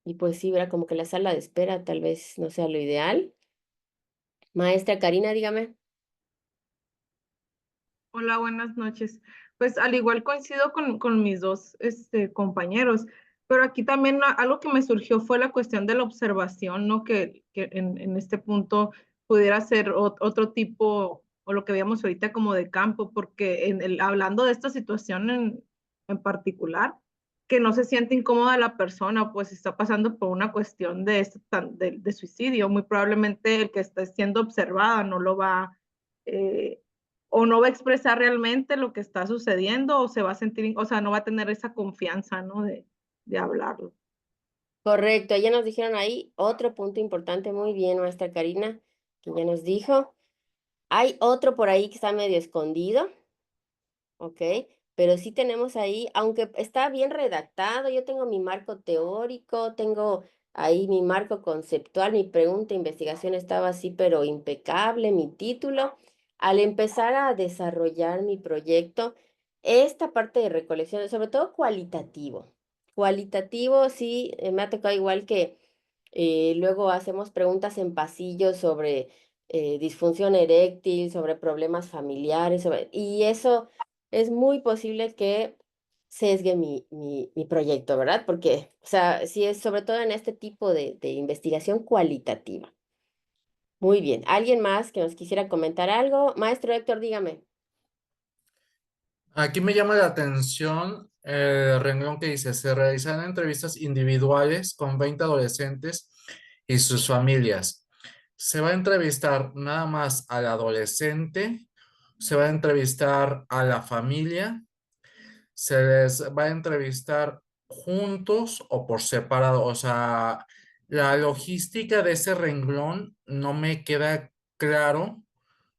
Y pues sí, ¿verdad? Como que la sala de espera tal vez no sea lo ideal. Maestra Karina, dígame. Hola, buenas noches. Pues al igual coincido con mis dos compañeros, pero aquí también algo que me surgió fue la cuestión de la observación, ¿no? Que en este punto pudiera ser otro tipo, o lo que veíamos ahorita como de campo, porque hablando de esta situación en particular, que no se siente incómoda la persona, pues está pasando por una cuestión de suicidio, muy probablemente el que está siendo observada no lo va... eh, o no va a expresar realmente lo que está sucediendo o se va a sentir, o sea, no va a tener esa confianza, ¿no? De hablarlo. Correcto, ya nos dijeron ahí otro punto importante, muy bien, maestra Karina, que ya nos dijo. Hay otro por ahí que está medio escondido, ¿ok? Pero sí tenemos ahí, aunque está bien redactado, yo tengo mi marco teórico, tengo ahí mi marco conceptual, mi pregunta de investigación estaba así, pero impecable, mi título. Al empezar a desarrollar mi proyecto, esta parte de recolección, sobre todo cualitativo. Cualitativo, sí, me ha tocado igual que luego hacemos preguntas en pasillo sobre disfunción eréctil, sobre problemas familiares, y eso es muy posible que sesgue mi proyecto, ¿verdad? Porque, o sea, sí es sobre todo en este tipo de investigación cualitativa. Muy bien. ¿Alguien más que nos quisiera comentar algo? Maestro Héctor, dígame. Aquí me llama la atención el renglón que dice, se realizarán entrevistas individuales con 20 adolescentes y sus familias. ¿Se va a entrevistar nada más al adolescente? ¿Se va a entrevistar a la familia? ¿Se les va a entrevistar juntos o por separado? O sea, la logística de ese renglón no me queda claro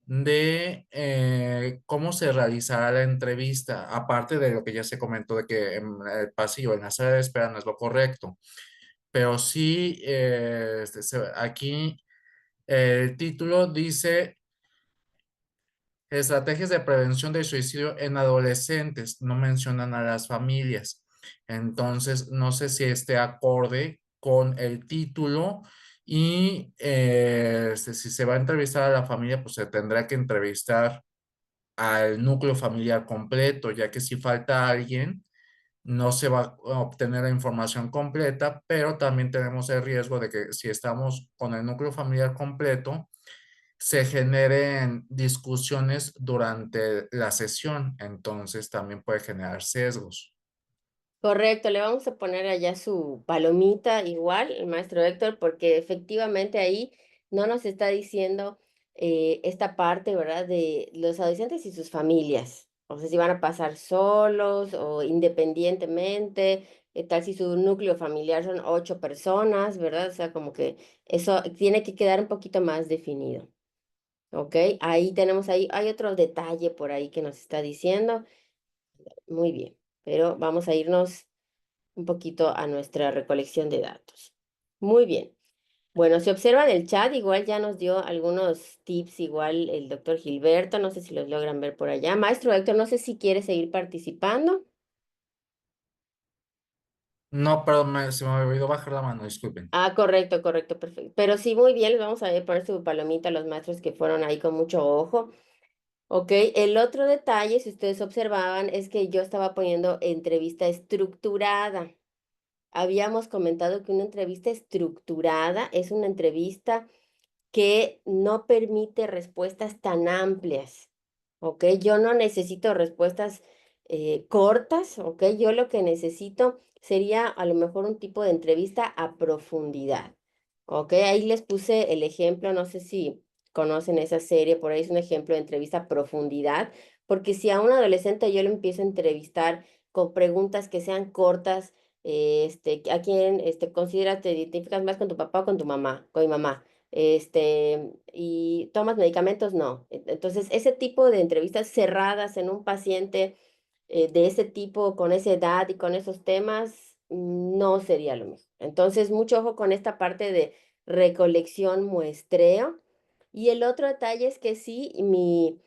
de cómo se realizará la entrevista, aparte de lo que ya se comentó de que en el pasillo, en la sala de espera no es lo correcto. pero sí, aquí el título dice estrategias de prevención del suicidio en adolescentes, no mencionan a las familias. Entonces, no sé si esté acorde con el título y si se va a entrevistar a la familia, pues se tendrá que entrevistar al núcleo familiar completo, ya que si falta alguien, no se va a obtener la información completa, pero también tenemos el riesgo de que si estamos con el núcleo familiar completo, se generen discusiones durante la sesión, entonces también puede generar sesgos. Correcto, le vamos a poner allá su palomita igual, el maestro Héctor, porque efectivamente ahí no nos está diciendo esta parte, ¿verdad? De los adolescentes y sus familias. O sea, si van a pasar solos o independientemente, tal si su núcleo familiar son 8 personas, ¿verdad? O sea, como que eso tiene que quedar un poquito más definido. ¿Ok? Ahí tenemos hay otro detalle por ahí que nos está diciendo. Muy bien, pero vamos a irnos un poquito a nuestra recolección de datos. Muy bien. Bueno, si observan el chat, igual ya nos dio algunos tips, igual el doctor Gilberto, no sé si los logran ver por allá. Maestro Héctor, no sé si quiere seguir participando. No, perdón, se me había olvidado bajar la mano, disculpen. Ah, correcto, correcto, perfecto. Pero sí, muy bien, les vamos a poner su palomita a los maestros que fueron ahí con mucho ojo. Ok, el otro detalle, si ustedes observaban, es que yo estaba poniendo entrevista estructurada. Habíamos comentado que una entrevista estructurada es una entrevista que no permite respuestas tan amplias, ¿ok? Yo no necesito respuestas cortas, ¿ok? Yo lo que necesito sería a lo mejor un tipo de entrevista a profundidad, ¿ok? Ahí les puse el ejemplo, no sé si conocen esa serie, por ahí es un ejemplo de entrevista a profundidad, porque si a un adolescente yo lo empiezo a entrevistar con preguntas que sean cortas, ¿a quién consideras te identificas más con tu papá o con tu mamá? Con mi mamá. ¿Y tomas medicamentos? No. Entonces, ese tipo de entrevistas cerradas en un paciente de ese tipo, con esa edad y con esos temas, no sería lo mismo. Entonces, mucho ojo con esta parte de recolección, muestreo. Y el otro detalle es que sí, mi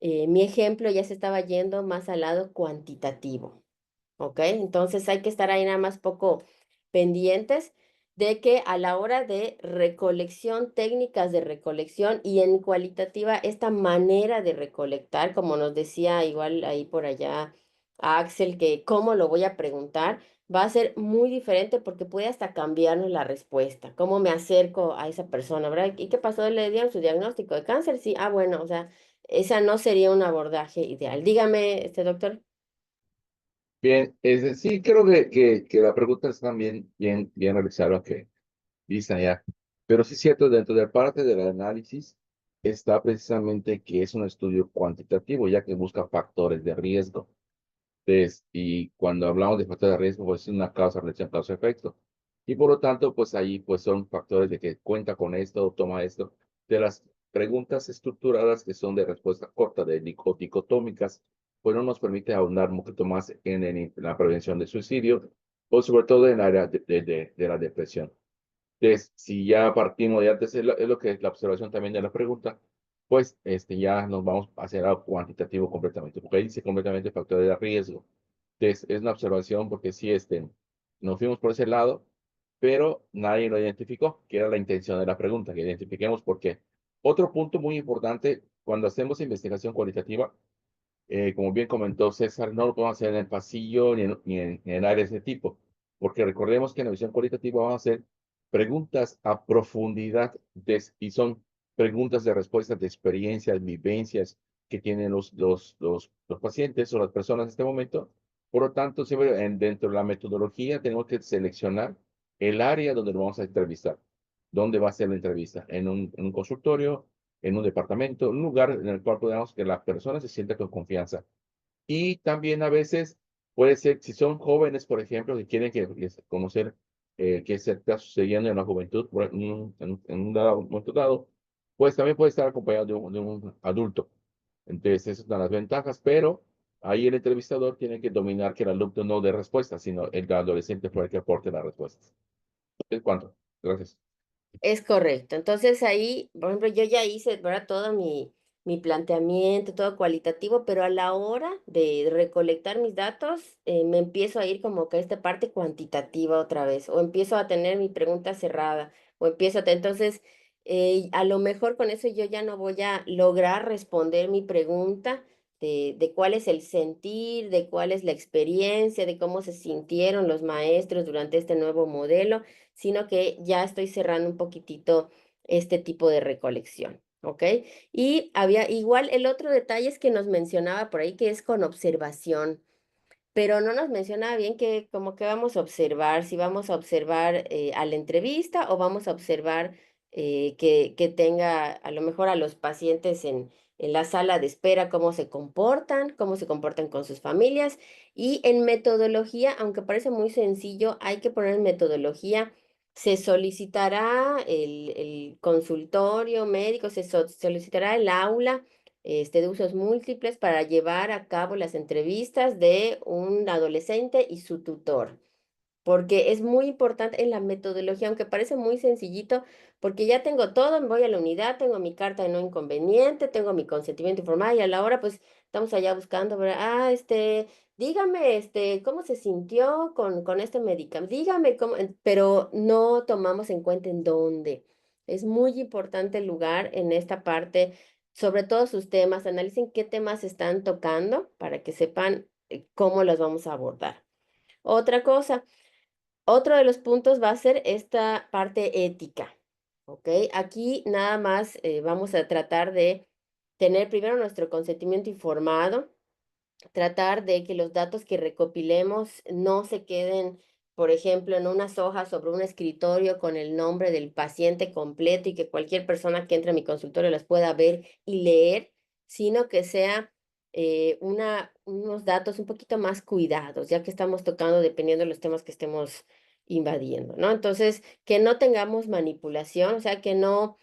ejemplo ya se estaba yendo más al lado cuantitativo. ¿Ok? Entonces hay que estar ahí nada más poco pendientes de que a la hora de recolección, técnicas de recolección y en cualitativa, esta manera de recolectar, como nos decía igual ahí por allá Axel, que cómo lo voy a preguntar, va a ser muy diferente porque puede hasta cambiarnos la respuesta, cómo me acerco a esa persona, ¿verdad? ¿Y qué pasó? ¿Le dieron su diagnóstico de cáncer? Sí, ah, bueno, o sea, esa no sería un abordaje ideal. Dígame, doctor. Bien, sí, creo que la pregunta está bien realizada, que dice allá. Pero sí es cierto, dentro de parte del análisis está precisamente que es un estudio cuantitativo, ya que busca factores de riesgo. Y cuando hablamos de factores de riesgo, pues es una causa, relación, causa-efecto. Y por lo tanto, pues ahí pues son factores de que cuenta con esto, toma esto. De las preguntas estructuradas que son de respuesta corta, de dicotómicas, pues no nos permite ahondar un poquito más en la prevención de suicidio, o sobre todo en el área de la depresión. Entonces, si ya partimos de antes, es lo que es la observación también de la pregunta, pues ya nos vamos a hacer algo cuantitativo completamente, porque ahí dice completamente factores de riesgo. Entonces, es una observación porque sí, nos fuimos por ese lado, pero nadie lo identificó, que era la intención de la pregunta, que identifiquemos por qué. Otro punto muy importante, cuando hacemos investigación cualitativa, como bien comentó César, no lo podemos hacer en el pasillo ni en áreas de ese tipo, porque recordemos que en la visión cualitativa vamos a hacer preguntas a profundidad y son preguntas de respuestas de experiencias, vivencias que tienen los pacientes o las personas en este momento. Por lo tanto, siempre dentro de la metodología tenemos que seleccionar el área donde lo vamos a entrevistar. ¿Dónde va a ser la entrevista? ¿En un consultorio? ¿En un departamento? Un lugar en el cual podamos que la persona se sienta con confianza. Y también a veces puede ser, si son jóvenes, por ejemplo, que quieren conocer qué se está sucediendo en la juventud en un momento dado, pues también puede estar acompañado de un adulto. Entonces, esas son las ventajas, pero ahí el entrevistador tiene que dominar que el alumno no dé respuestas, sino el adolescente fue el que aporte las respuestas. ¿Es cuánto? Gracias. Es correcto. Entonces ahí, por ejemplo, yo ya hice, ¿verdad? Todo mi planteamiento, todo cualitativo, pero a la hora de recolectar mis datos, me empiezo a ir como que a esta parte cuantitativa otra vez, o empiezo a tener mi pregunta cerrada, o entonces, a lo mejor con eso yo ya no voy a lograr responder mi pregunta de cuál es el sentir, de cuál es la experiencia, de cómo se sintieron los maestros durante este nuevo modelo, sino que ya estoy cerrando un poquitito este tipo de recolección, ¿ok? Y había igual el otro detalle es que nos mencionaba por ahí que es con observación, pero no nos mencionaba bien que como que vamos a observar, si vamos a observar a la entrevista o vamos a observar que tenga a lo mejor a los pacientes en la sala de espera, cómo se comportan con sus familias. Y en metodología, aunque parece muy sencillo, hay que poner en metodología. Se solicitará el consultorio médico, solicitará el aula de usos múltiples para llevar a cabo las entrevistas de un adolescente y su tutor, porque es muy importante en la metodología, aunque parece muy sencillito, porque ya tengo todo, voy a la unidad, tengo mi carta de no inconveniente, tengo mi consentimiento informado y a la hora pues estamos allá buscando, ¿verdad? Dígame, cómo se sintió con este medicamento, dígame cómo, pero no tomamos en cuenta en dónde. Es muy importante el lugar en esta parte, sobre todo sus temas, analicen qué temas están tocando para que sepan cómo los vamos a abordar. Otra cosa. Otro de los puntos va a ser esta parte ética, ¿ok? Aquí nada más vamos a tratar de tener primero nuestro consentimiento informado, tratar de que los datos que recopilemos no se queden, por ejemplo, en unas hojas sobre un escritorio con el nombre del paciente completo y que cualquier persona que entre a mi consultorio las pueda ver y leer, sino que sea unos datos un poquito más cuidados, ya que estamos tocando dependiendo de los temas que estemos invadiendo, ¿no? Entonces, que no tengamos manipulación, o sea, que no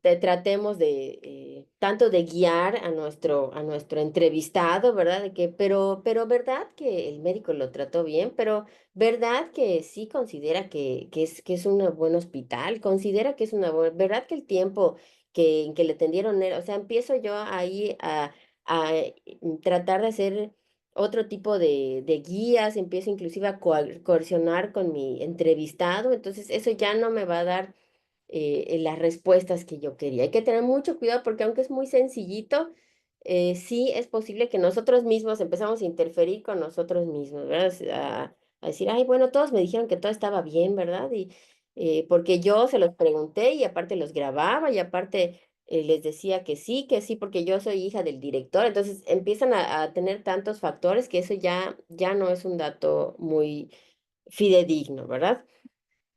tratemos de tanto de guiar a nuestro entrevistado, ¿verdad? Pero ¿verdad que el médico lo trató bien? Pero ¿verdad que sí considera que es un buen hospital? ¿Considera que es verdad que el tiempo en que le tendieron, o sea, empiezo yo ahí a tratar de hacer otro tipo de guías, empiezo inclusive a coercionar con mi entrevistado, entonces eso ya no me va a dar las respuestas que yo quería. Hay que tener mucho cuidado porque aunque es muy sencillito, sí es posible que nosotros mismos empezamos a interferir con nosotros mismos, ¿verdad? A decir, ay, bueno, todos me dijeron que todo estaba bien, ¿verdad? Y porque yo se los pregunté y aparte los grababa y aparte les decía que sí, porque yo soy hija del director. Entonces empiezan a tener tantos factores que eso ya no es un dato muy fidedigno, ¿verdad?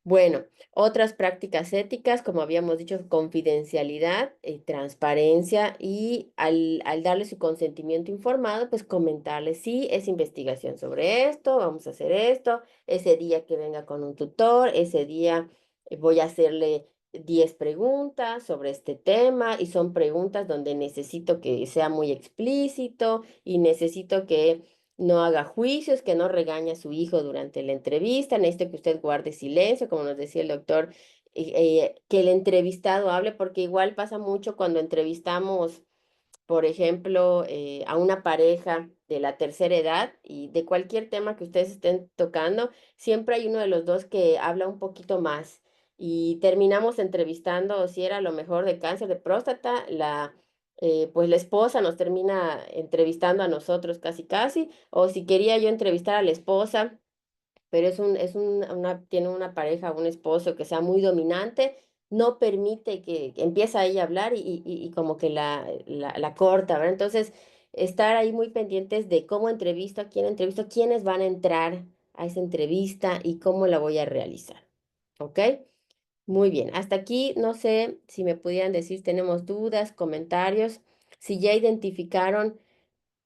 Bueno, otras prácticas éticas, como habíamos dicho, confidencialidad, transparencia y al darle su consentimiento informado, pues comentarle, sí, es investigación sobre esto, vamos a hacer esto, ese día que venga con un tutor, ese día voy a hacerle 10 preguntas sobre este tema y son preguntas donde necesito que sea muy explícito y necesito que no haga juicios, que no regañe a su hijo durante la entrevista, necesito que usted guarde silencio, como nos decía el doctor, que el entrevistado hable, porque igual pasa mucho cuando entrevistamos, por ejemplo, a una pareja de la tercera edad y de cualquier tema que ustedes estén tocando, siempre hay uno de los dos que habla un poquito más y terminamos entrevistando si era lo mejor de cáncer de próstata, pues la esposa nos termina entrevistando a nosotros casi casi, o si quería yo entrevistar a la esposa, pero tiene una pareja, un esposo que sea muy dominante, no permite que empieza ella a hablar y como que la corta, ¿verdad? Entonces, estar ahí muy pendientes de cómo entrevisto, quiénes van a entrar a esa entrevista y cómo la voy a realizar, ¿ok? Muy bien, hasta aquí no sé si me pudieran decir, tenemos dudas, comentarios, si ya identificaron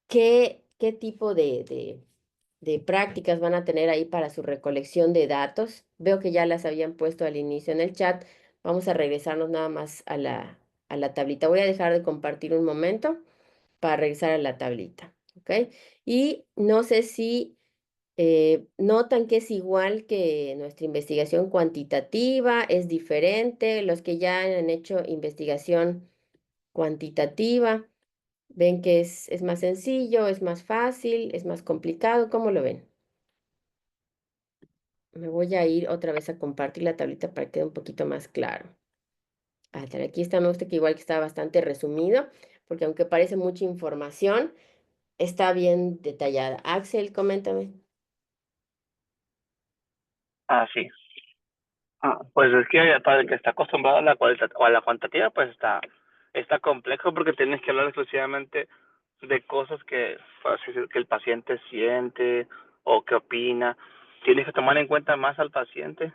qué tipo de prácticas van a tener ahí para su recolección de datos. Veo que ya las habían puesto al inicio en el chat. Vamos a regresarnos nada más a la tablita. Voy a dejar de compartir un momento para regresar a la tablita, ¿ok? Y no sé si Notan que es igual que nuestra investigación cuantitativa, es diferente. Los que ya han hecho investigación cuantitativa, ven que es más sencillo, es más fácil, es más complicado. ¿Cómo lo ven? Me voy a ir otra vez a compartir la tablita para que quede un poquito más claro. Aquí está, me gusta que igual que está bastante resumido, porque aunque parece mucha información, está bien detallada. Axel, coméntame. Ah, sí. Pues es que para el que está acostumbrado a la o a la cuantitativa, pues está complejo porque tienes que hablar exclusivamente de cosas que, por así decir, que el paciente siente o que opina. Tienes que tomar en cuenta más al paciente,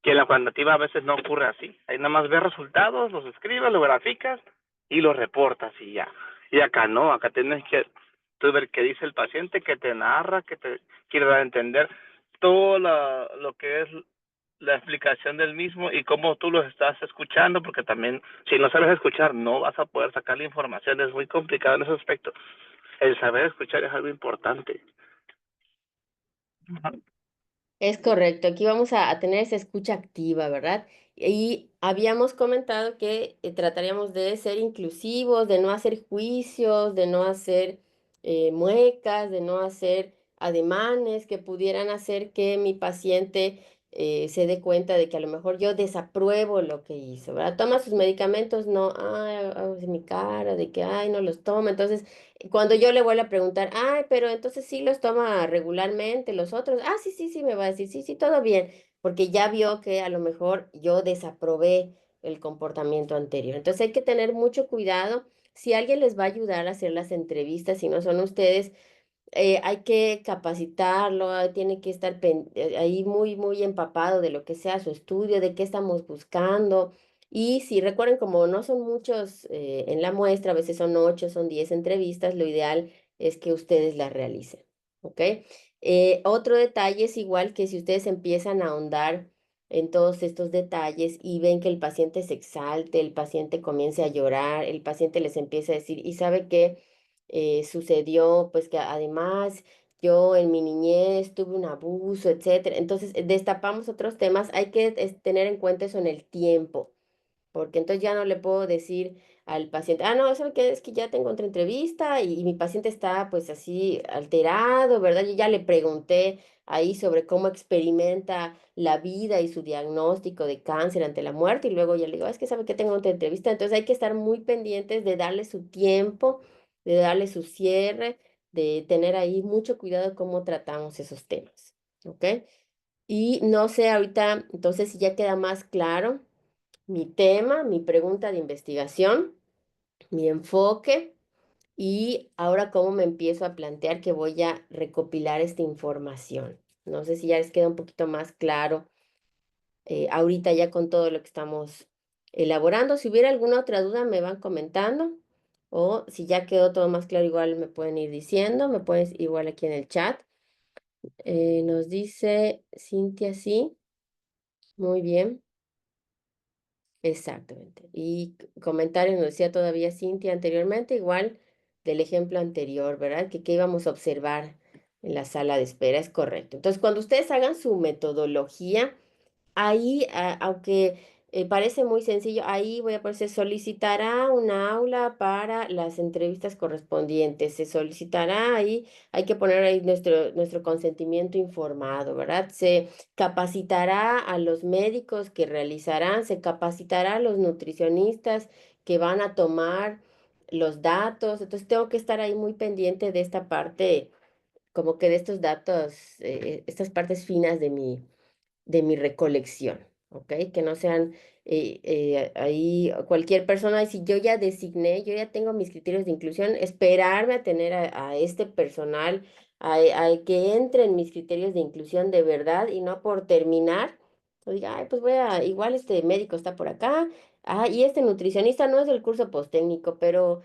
que en la cuantitativa a veces no ocurre así. Ahí nada más ves resultados, los escribes, los graficas y los reportas y ya. Y acá no, acá tienes que tú ver qué dice el paciente, que te narra, que te quiere dar a entender todo lo que es la explicación del mismo y cómo tú los estás escuchando, porque también si no sabes escuchar no vas a poder sacar la información, es muy complicado en ese aspecto. El saber escuchar es algo importante. Ajá. Es correcto, aquí vamos a tener esa escucha activa, ¿verdad? Y habíamos comentado que trataríamos de ser inclusivos, de no hacer juicios, de no hacer muecas, de no hacer ademanes que pudieran hacer que mi paciente se dé cuenta de que a lo mejor yo desapruebo lo que hizo, ¿verdad? Toma sus medicamentos, no, ay, ay, mi cara, de que, ay, no los toma. Entonces, cuando yo le vuelvo a preguntar, ay, pero entonces sí los toma regularmente los otros. Ah, sí, sí, sí, me va a decir, sí, sí, todo bien, porque ya vio que a lo mejor yo desaprobé el comportamiento anterior. Entonces hay que tener mucho cuidado. Si alguien les va a ayudar a hacer las entrevistas, si no son ustedes, hay que capacitarlo, tiene que estar ahí muy, muy empapado de lo que sea su estudio, de qué estamos buscando. Y si recuerden, como no son muchos en la muestra, a veces son 8, son 10 entrevistas, lo ideal es que ustedes las realicen. ¿Ok? Otro detalle es igual que si ustedes empiezan a ahondar en todos estos detalles y ven que el paciente se exalte, el paciente comience a llorar, el paciente les empieza a decir, ¿y sabe qué? Sucedió, pues que además yo en mi niñez tuve un abuso, etcétera. Entonces, destapamos otros temas, hay que tener en cuenta eso en el tiempo, porque entonces ya no le puedo decir al paciente, ah, no, ¿sabe qué? Es que ya tengo otra entrevista y mi paciente está pues así alterado, ¿verdad? Yo ya le pregunté ahí sobre cómo experimenta la vida y su diagnóstico de cáncer ante la muerte y luego ya le digo, "Ah, es que sabe que tengo otra entrevista". Entonces hay que estar muy pendientes de darle su tiempo, de darle su cierre, de tener ahí mucho cuidado cómo tratamos esos temas, ¿ok? Y no sé ahorita, entonces si ya queda más claro mi tema, mi pregunta de investigación, mi enfoque y ahora cómo me empiezo a plantear que voy a recopilar esta información. No sé si ya les queda un poquito más claro ahorita ya con todo lo que estamos elaborando. Si hubiera alguna otra duda, me van comentando o si ya quedó todo más claro, igual me pueden ir diciendo, me puedes igual aquí en el chat. Nos dice Cintia, sí, muy bien. Exactamente. Y comentarios nos decía todavía Cintia anteriormente, igual del ejemplo anterior, ¿verdad? Que qué íbamos a observar en la sala de espera, es correcto. Entonces, cuando ustedes hagan su metodología, ahí, aunque parece muy sencillo, ahí voy a poner, se solicitará un aula para las entrevistas correspondientes, se solicitará ahí, hay que poner ahí nuestro consentimiento informado, ¿verdad? Se capacitará a los médicos que realizarán, se capacitará a los nutricionistas que van a tomar los datos, entonces tengo que estar ahí muy pendiente de esta parte, como que de estos datos, estas partes finas de mi recolección, ¿ok? Que no sean ahí cualquier persona, y si yo ya designé, yo ya tengo mis criterios de inclusión, esperarme a tener a este personal, a que entre en mis criterios de inclusión de verdad y no por terminar, o diga, ay, pues igual este médico está por acá, y este nutricionista no es del curso postécnico, pero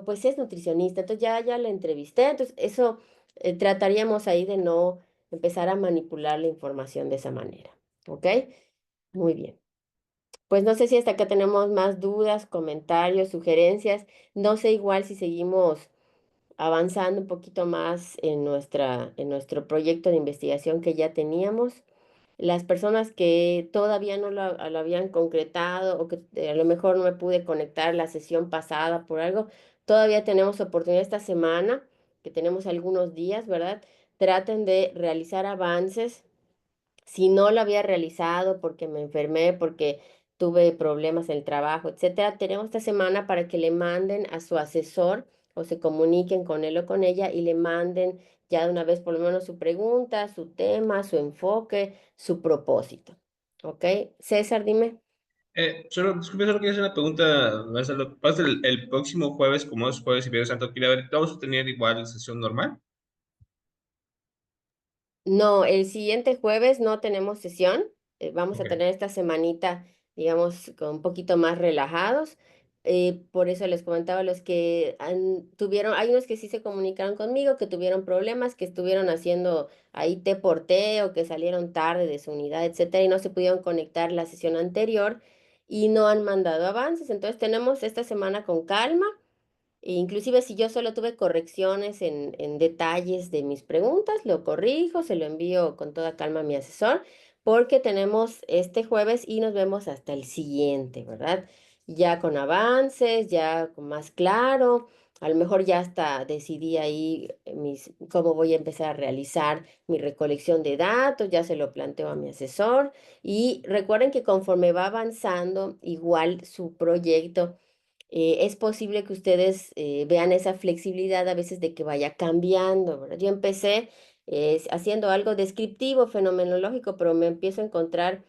pues es nutricionista, entonces ya la entrevisté, entonces eso trataríamos ahí de no empezar a manipular la información de esa manera. ¿Ok? Muy bien. Pues no sé si hasta acá tenemos más dudas, comentarios, sugerencias. No sé igual si seguimos avanzando un poquito más en nuestro proyecto de investigación que ya teníamos. Las personas que todavía no lo habían concretado o que a lo mejor no me pude conectar la sesión pasada por algo, todavía tenemos oportunidad esta semana, que tenemos algunos días, ¿verdad? Traten de realizar avances. Si no lo había realizado porque me enfermé, porque tuve problemas en el trabajo, etcétera, tenemos esta semana para que le manden a su asesor o se comuniquen con él o con ella y le manden ya de una vez por lo menos su pregunta, su tema, su enfoque, su propósito. ¿Ok? César, dime. Disculpe, solo quería hacer una pregunta. Lo que pasa el próximo jueves, como es jueves y viernes santo, quería ver, ¿vamos a tener igual sesión normal? No, el siguiente jueves no tenemos sesión. Vamos a Ok. tener esta semanita, digamos, con un poquito más relajados. Por eso les comentaba los que tuvieron, hay unos que sí se comunicaron conmigo, que tuvieron problemas, que estuvieron haciendo ahí té por té o que salieron tarde de su unidad, etcétera, y no se pudieron conectar la sesión anterior y no han mandado avances. Entonces tenemos esta semana con calma. E inclusive si yo solo tuve correcciones en detalles de mis preguntas, lo corrijo, se lo envío con toda calma a mi asesor, porque tenemos este jueves y nos vemos hasta el siguiente, ¿verdad? Ya con avances, ya con más claro. A lo mejor ya hasta decidí ahí cómo voy a empezar a realizar mi recolección de datos, ya se lo planteo a mi asesor. Y recuerden que conforme va avanzando, igual su proyecto es posible que ustedes vean esa flexibilidad a veces de que vaya cambiando, ¿verdad? Yo empecé haciendo algo descriptivo, fenomenológico, pero me empiezo a encontrar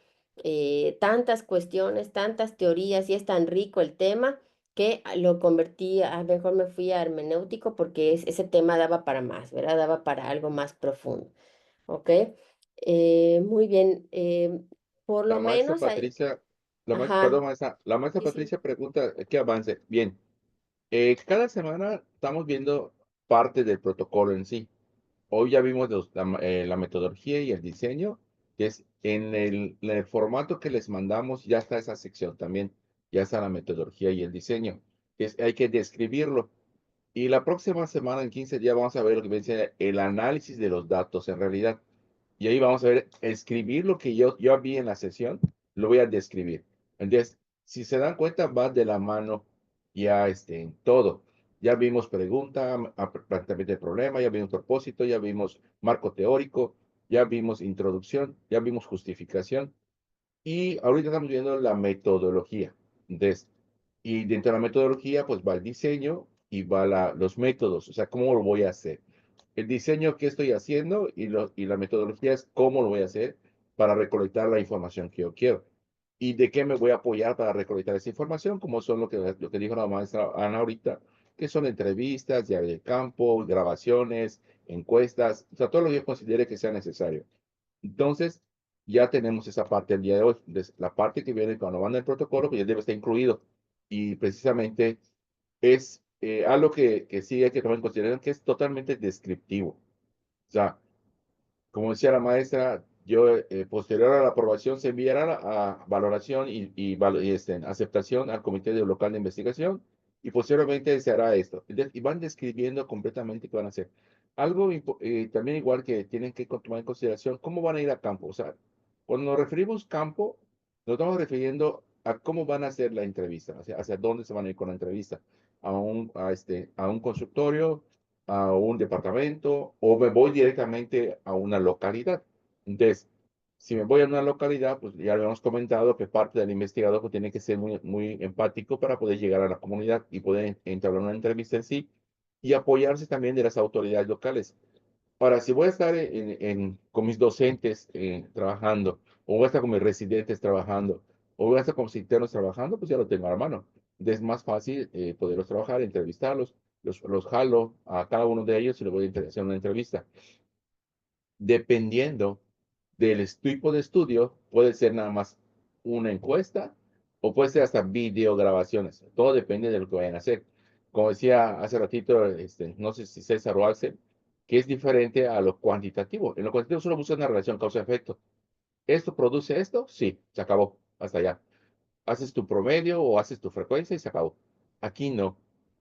tantas cuestiones, tantas teorías y es tan rico el tema que lo convertí, a mejor me fui a hermenéutico porque ese tema daba para más, ¿verdad? Daba para algo más profundo, ¿ok? Muy bien, por La lo maestra menos hay, Patricia, ajá, perdón, maestra, la maestra sí, sí. Patricia pregunta qué avance. Bien, cada semana estamos viendo parte del protocolo en sí. Hoy ya vimos la metodología y el diseño, que es en el formato que les mandamos, ya está esa sección también, ya está la metodología y el diseño, que es, hay que describirlo. Y la próxima semana, en 15 días, vamos a ver lo que dice el análisis de los datos en realidad. Y ahí vamos a ver, escribir lo que yo vi en la sesión, lo voy a describir. Entonces, si se dan cuenta, va de la mano ya en todo. Ya vimos pregunta, planteamiento de problema, ya vimos propósito, ya vimos marco teórico, ya vimos introducción, ya vimos justificación. Y ahorita estamos viendo la metodología. Entonces, y dentro de la metodología, pues va el diseño y va los métodos, o sea, cómo lo voy a hacer. El diseño, qué estoy haciendo y la metodología es cómo lo voy a hacer para recolectar la información que yo quiero. ¿Y de qué me voy a apoyar para recolectar esa información? Como son lo que dijo la maestra Ana ahorita, que son entrevistas, diario de campo, grabaciones, encuestas, o sea, todo lo que yo considere que sea necesario. Entonces, ya tenemos esa parte el día de hoy. La parte que viene cuando manda el protocolo, pues ya debe estar incluido. Y precisamente es algo que sí hay que tomar en consideración, que es totalmente descriptivo. O sea, como decía la maestra, yo posterior a la aprobación se enviará a valoración y aceptación al comité de local de investigación y posteriormente se hará esto. Y van describiendo completamente qué van a hacer. Algo también igual que tienen que tomar en consideración, cómo van a ir a campo. O sea, cuando nos referimos campo, nos estamos refiriendo a cómo van a hacer la entrevista, hacia dónde se van a ir con la entrevista. A un consultorio, a un departamento o me voy directamente a una localidad. Entonces, si me voy a una localidad, pues ya lo hemos comentado que parte del investigador pues, tiene que ser muy empático para poder llegar a la comunidad y poder entablar una entrevista en sí y apoyarse también de las autoridades locales. Ahora, si voy a estar con mis docentes trabajando, o voy a estar con mis residentes trabajando, o voy a estar con mis internos trabajando, pues ya lo tengo a la mano. Es más fácil poderlos trabajar, entrevistarlos, los jalo a cada uno de ellos y les voy a hacer una entrevista. Dependiendo del tipo de estudio, puede ser nada más una encuesta o puede ser hasta videograbaciones. Todo depende de lo que vayan a hacer. Como decía hace ratito, no sé si César o Axel, que es diferente a lo cuantitativo. En lo cuantitativo solo busca una relación causa-efecto. ¿Esto produce esto? Sí, se acabó, hasta allá. Haces tu promedio o haces tu frecuencia y se acabó. Aquí no.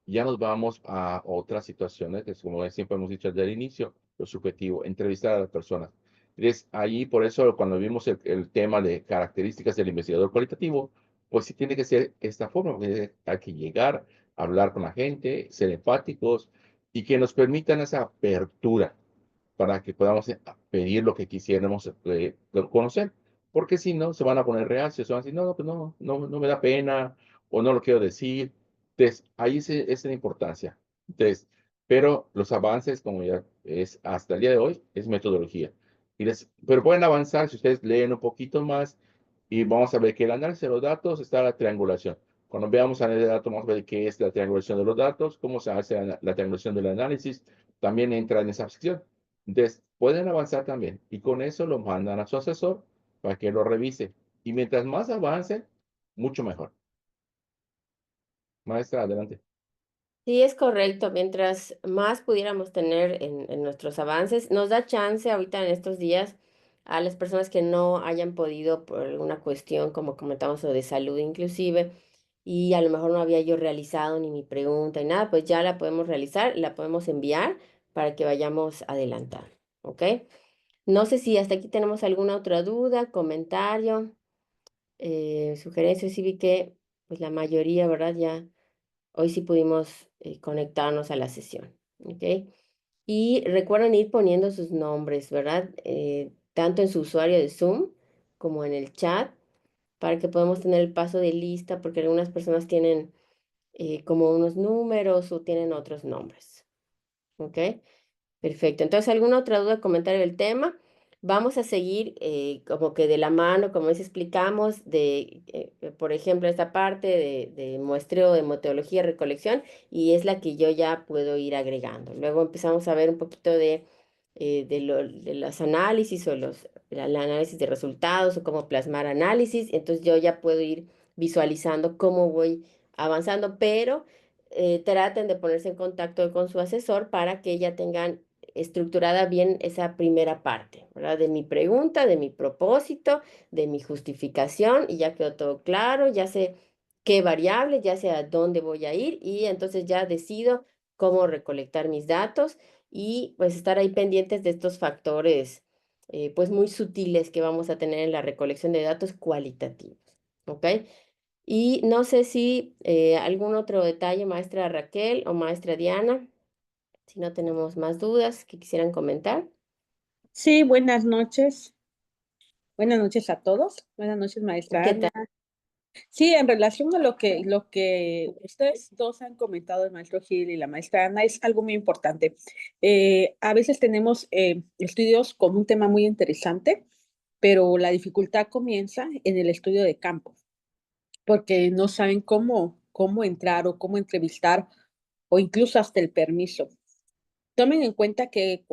ya nos vamos a otras situaciones, que es como siempre hemos dicho desde el inicio, lo subjetivo, entrevistar a las personas. Entonces, ahí, por eso, cuando vimos el tema de características del investigador cualitativo, pues sí tiene que ser esta forma, porque hay que llegar, hablar con la gente, ser empáticos y que nos permitan esa apertura para que podamos pedir lo que quisiéramos conocer. Porque si no, se van a poner reacios, se van a decir, no, no, pues no me da pena o no lo quiero decir. Entonces, ahí es la importancia. Entonces, pero los avances, como ya es hasta el día de hoy, es metodología. Pero pueden avanzar si ustedes leen un poquito más y vamos a ver que el análisis de los datos está la triangulación. Cuando veamos análisis de datos, vamos a ver qué es la triangulación de los datos, cómo se hace la triangulación del análisis, también entra en esa sección. Entonces, pueden avanzar también y con eso lo mandan a su asesor para que lo revise. Y mientras más avancen, mucho mejor. Maestra, adelante. Sí, es correcto. Mientras más pudiéramos tener en nuestros avances, nos da chance ahorita en estos días a las personas que no hayan podido por alguna cuestión, como comentamos, o de salud inclusive, y a lo mejor no había yo realizado ni mi pregunta y nada, pues ya la podemos realizar, la podemos enviar para que vayamos adelantando, ¿ok? No sé si hasta aquí tenemos alguna otra duda, comentario, sugerencia. Sí vi que pues la mayoría, ¿verdad? Ya hoy sí pudimos conectarnos a la sesión, ¿ok? Y recuerden ir poniendo sus nombres, ¿verdad? Tanto en su usuario de Zoom como en el chat, para que podamos tener el paso de lista, porque algunas personas tienen como unos números o tienen otros nombres, ¿ok? Perfecto. Entonces, ¿alguna otra duda, comentario del tema? Vamos a seguir como que de la mano, como les explicamos, por ejemplo, esta parte de muestreo de metodología, recolección, y es la que yo ya puedo ir agregando. Luego empezamos a ver un poquito de los análisis o el análisis de resultados o cómo plasmar análisis. Entonces, yo ya puedo ir visualizando cómo voy avanzando, pero traten de ponerse en contacto con su asesor para que ya tengan estructurada bien esa primera parte, ¿verdad? De mi pregunta, de mi propósito, de mi justificación, y ya quedó todo claro, ya sé qué variable, ya sé a dónde voy a ir, y entonces ya decido cómo recolectar mis datos y pues estar ahí pendientes de estos factores pues muy sutiles que vamos a tener en la recolección de datos cualitativos, ¿ok? Y no sé si algún otro detalle, maestra Raquel o maestra Diana, si no tenemos más dudas que quisieran comentar. Sí, buenas noches. Buenas noches a todos. Buenas noches, maestra ¿Qué Ana. tal? Sí, en relación a lo que ustedes dos han comentado, el maestro Gil y la maestra Ana, es algo muy importante. A veces tenemos estudios con un tema muy interesante, pero la dificultad comienza en el estudio de campo, porque no saben cómo entrar o cómo entrevistar o incluso hasta el permiso. Tomen en cuenta que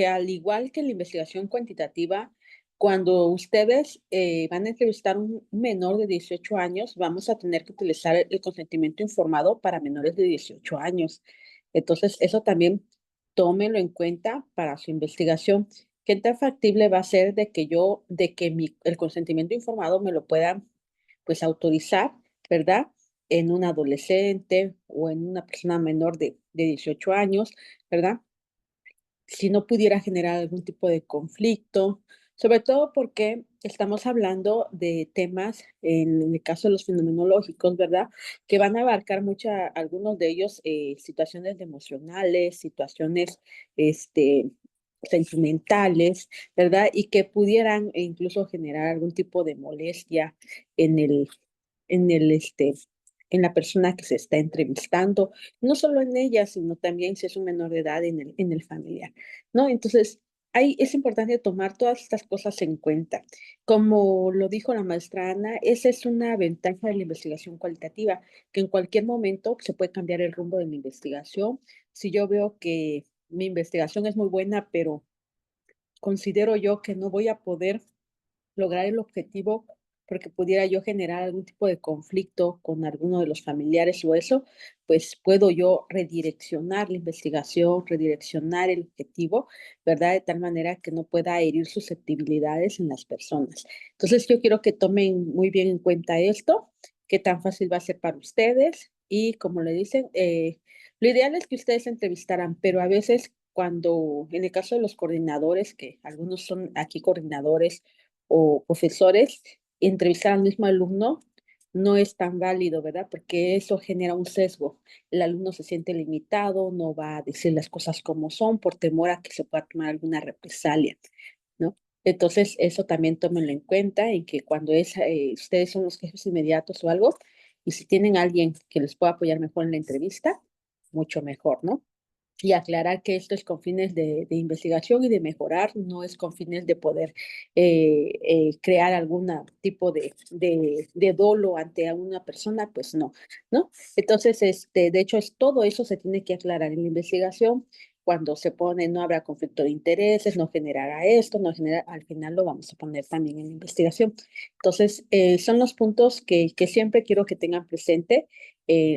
al igual que la investigación cuantitativa, cuando ustedes van a entrevistar un menor de 18 años, vamos a tener que utilizar el consentimiento informado para menores de 18 años. Entonces, eso también tómenlo en cuenta para su investigación. ¿Qué tan factible va a ser el consentimiento informado me lo puedan, pues, autorizar, ¿verdad? En un adolescente o en una persona menor de 18 años, ¿verdad? Si no pudiera generar algún tipo de conflicto, sobre todo porque estamos hablando de temas, en el caso de los fenomenológicos, ¿verdad? Que van a abarcar algunos de ellos, situaciones emocionales, situaciones, este, sentimentales, ¿verdad? Y que pudieran incluso generar algún tipo de molestia en el, en el, este, en la persona que se está entrevistando, no solo en ella, sino también si es un menor de edad en el familiar, ¿no? Entonces, ahí es importante tomar todas estas cosas en cuenta. Como lo dijo la maestra Ana, esa es una ventaja de la investigación cualitativa, que en cualquier momento se puede cambiar el rumbo de mi investigación. Si yo veo que mi investigación es muy buena, pero considero yo que no voy a poder lograr el objetivo porque pudiera yo generar algún tipo de conflicto con alguno de los familiares o eso, pues puedo yo redireccionar la investigación, redireccionar el objetivo, ¿verdad? De tal manera que no pueda herir susceptibilidades en las personas. Entonces yo quiero que tomen muy bien en cuenta esto, qué tan fácil va a ser para ustedes y como le dicen, lo ideal es que ustedes se entrevistaran, pero a veces cuando, en el caso de los coordinadores, que algunos son aquí coordinadores o profesores, entrevistar al mismo alumno no es tan válido, ¿verdad? Porque eso genera un sesgo. El alumno se siente limitado, no va a decir las cosas como son por temor a que se pueda tomar alguna represalia, ¿no? Entonces, eso también tómenlo en cuenta, en que cuando ustedes son los jefes inmediatos o algo, y si tienen alguien que les pueda apoyar mejor en la entrevista, mucho mejor, ¿no? Y aclarar que esto es con fines de investigación y de mejorar, no es con fines de poder crear algún tipo de dolo ante una persona, pues no, ¿no? Entonces, de hecho, todo eso se tiene que aclarar en la investigación. Cuando se pone, no habrá conflicto de intereses, no generará esto, no genera, al final lo vamos a poner también en la investigación. Entonces, son los puntos que siempre quiero que tengan presente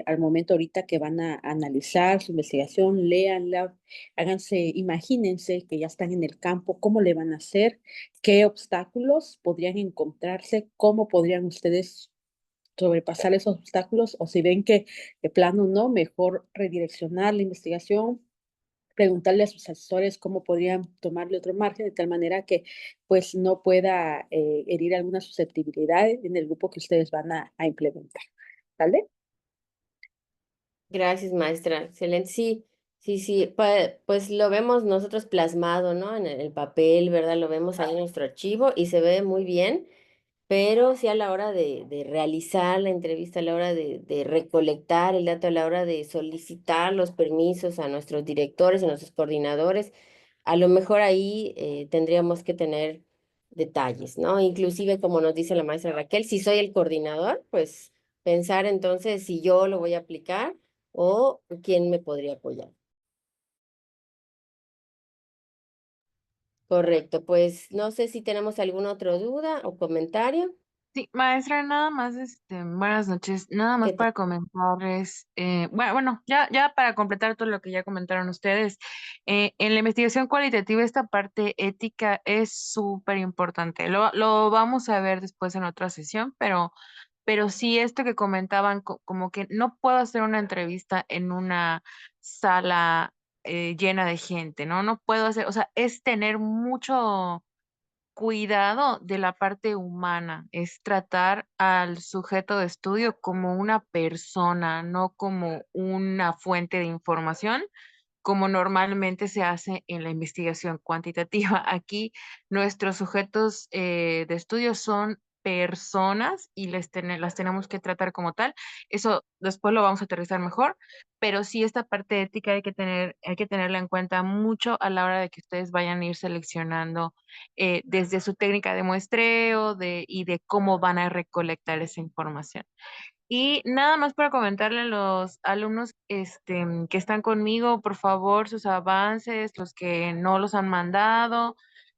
al momento ahorita que van a analizar su investigación, léanla, háganse, imagínense que ya están en el campo, cómo le van a hacer, qué obstáculos podrían encontrarse, cómo podrían ustedes sobrepasar esos obstáculos, o si ven que de plano no, mejor redireccionar la investigación, preguntarle a sus asesores cómo podrían tomarle otro margen de tal manera que pues no pueda herir alguna susceptibilidad en el grupo que ustedes van a implementar. ¿Vale? Gracias, maestra. Excelente. Sí, sí, sí. Pues lo vemos nosotros plasmado, ¿no? En el papel, ¿verdad? Lo vemos ahí en nuestro archivo y se ve muy bien, pero sí a la hora de realizar la entrevista, a la hora de recolectar el dato, a la hora de solicitar los permisos a nuestros directores, a nuestros coordinadores, a lo mejor ahí tendríamos que tener detalles, ¿no? Inclusive, como nos dice la maestra Raquel, si soy el coordinador, pues pensar entonces si yo lo voy a aplicar o quién me podría apoyar. Correcto, pues no sé si tenemos alguna otra duda o comentario. Sí, maestra, nada más, buenas noches. Nada más ¿Qué tal? para comentarles, bueno, ya para completar todo lo que ya comentaron ustedes, en la investigación cualitativa esta parte ética es súper importante. Lo vamos a ver después en otra sesión, pero sí esto que comentaban, como que no puedo hacer una entrevista en una sala llena de gente, ¿no? No puedo hacer, o sea, es tener mucho cuidado de la parte humana, es tratar al sujeto de estudio como una persona, no como una fuente de información, como normalmente se hace en la investigación cuantitativa. Aquí nuestros sujetos de estudio son personas y las tenemos que tratar como tal. Eso después lo vamos a aterrizar mejor, pero sí esta parte ética hay que tenerla en cuenta mucho a la hora de que ustedes vayan a ir seleccionando desde su técnica de muestreo y de cómo van a recolectar esa información. Y nada más para comentarle a los alumnos que están conmigo, por favor, sus avances, los que no los han mandado.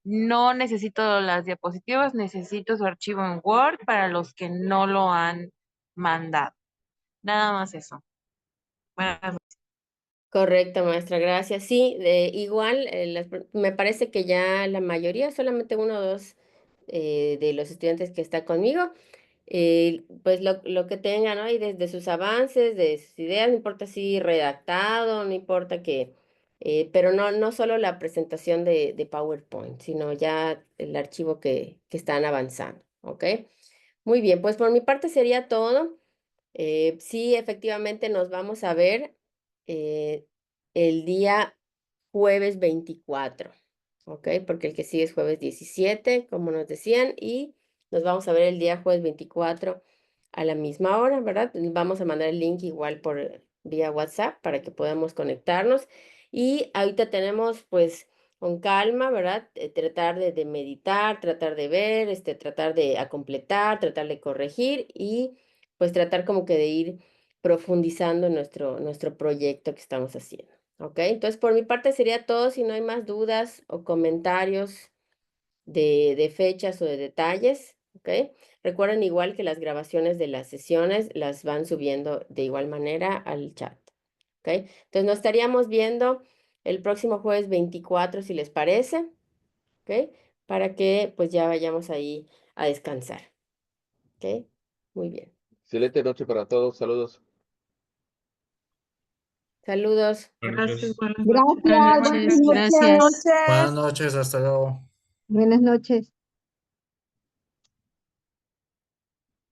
No necesito las diapositivas, necesito su archivo en Word para los que no lo han mandado. Nada más eso. Buenas noches. Correcto, maestra, gracias. Sí, igual me parece que ya la mayoría, solamente uno o dos de los estudiantes que está conmigo, pues lo que tengan, ¿no? Y desde sus avances, de sus ideas, no importa si redactado, no importa que, pero no solo la presentación de PowerPoint, sino ya el archivo que están avanzando, ¿ok? Muy bien, pues por mi parte sería todo. Sí, efectivamente nos vamos a ver eh, el día jueves 24, ¿ok? Porque el que sigue es jueves 17, como nos decían, y nos vamos a ver el día jueves 24 a la misma hora, ¿verdad? Vamos a mandar el link igual por vía WhatsApp para que podamos conectarnos. Y ahorita tenemos, pues, con calma, ¿verdad? Tratar de meditar, tratar de ver, tratar de completar, tratar de corregir y pues tratar como que de ir profundizando en nuestro proyecto que estamos haciendo. ¿Ok? Entonces, por mi parte sería todo. Si no hay más dudas o comentarios de fechas o de detalles, ¿ok? Recuerden igual que las grabaciones de las sesiones las van subiendo de igual manera al chat. ¿Ok? Entonces, nos estaríamos viendo el próximo jueves 24, si les parece, ¿ok? Para que pues ya vayamos ahí a descansar. ¿Ok? Muy bien. Excelente noche para todos. Saludos. Saludos. Gracias, buenas Gracias, noches. buenas noches. Gracias. Buenas noches, hasta luego. Buenas noches.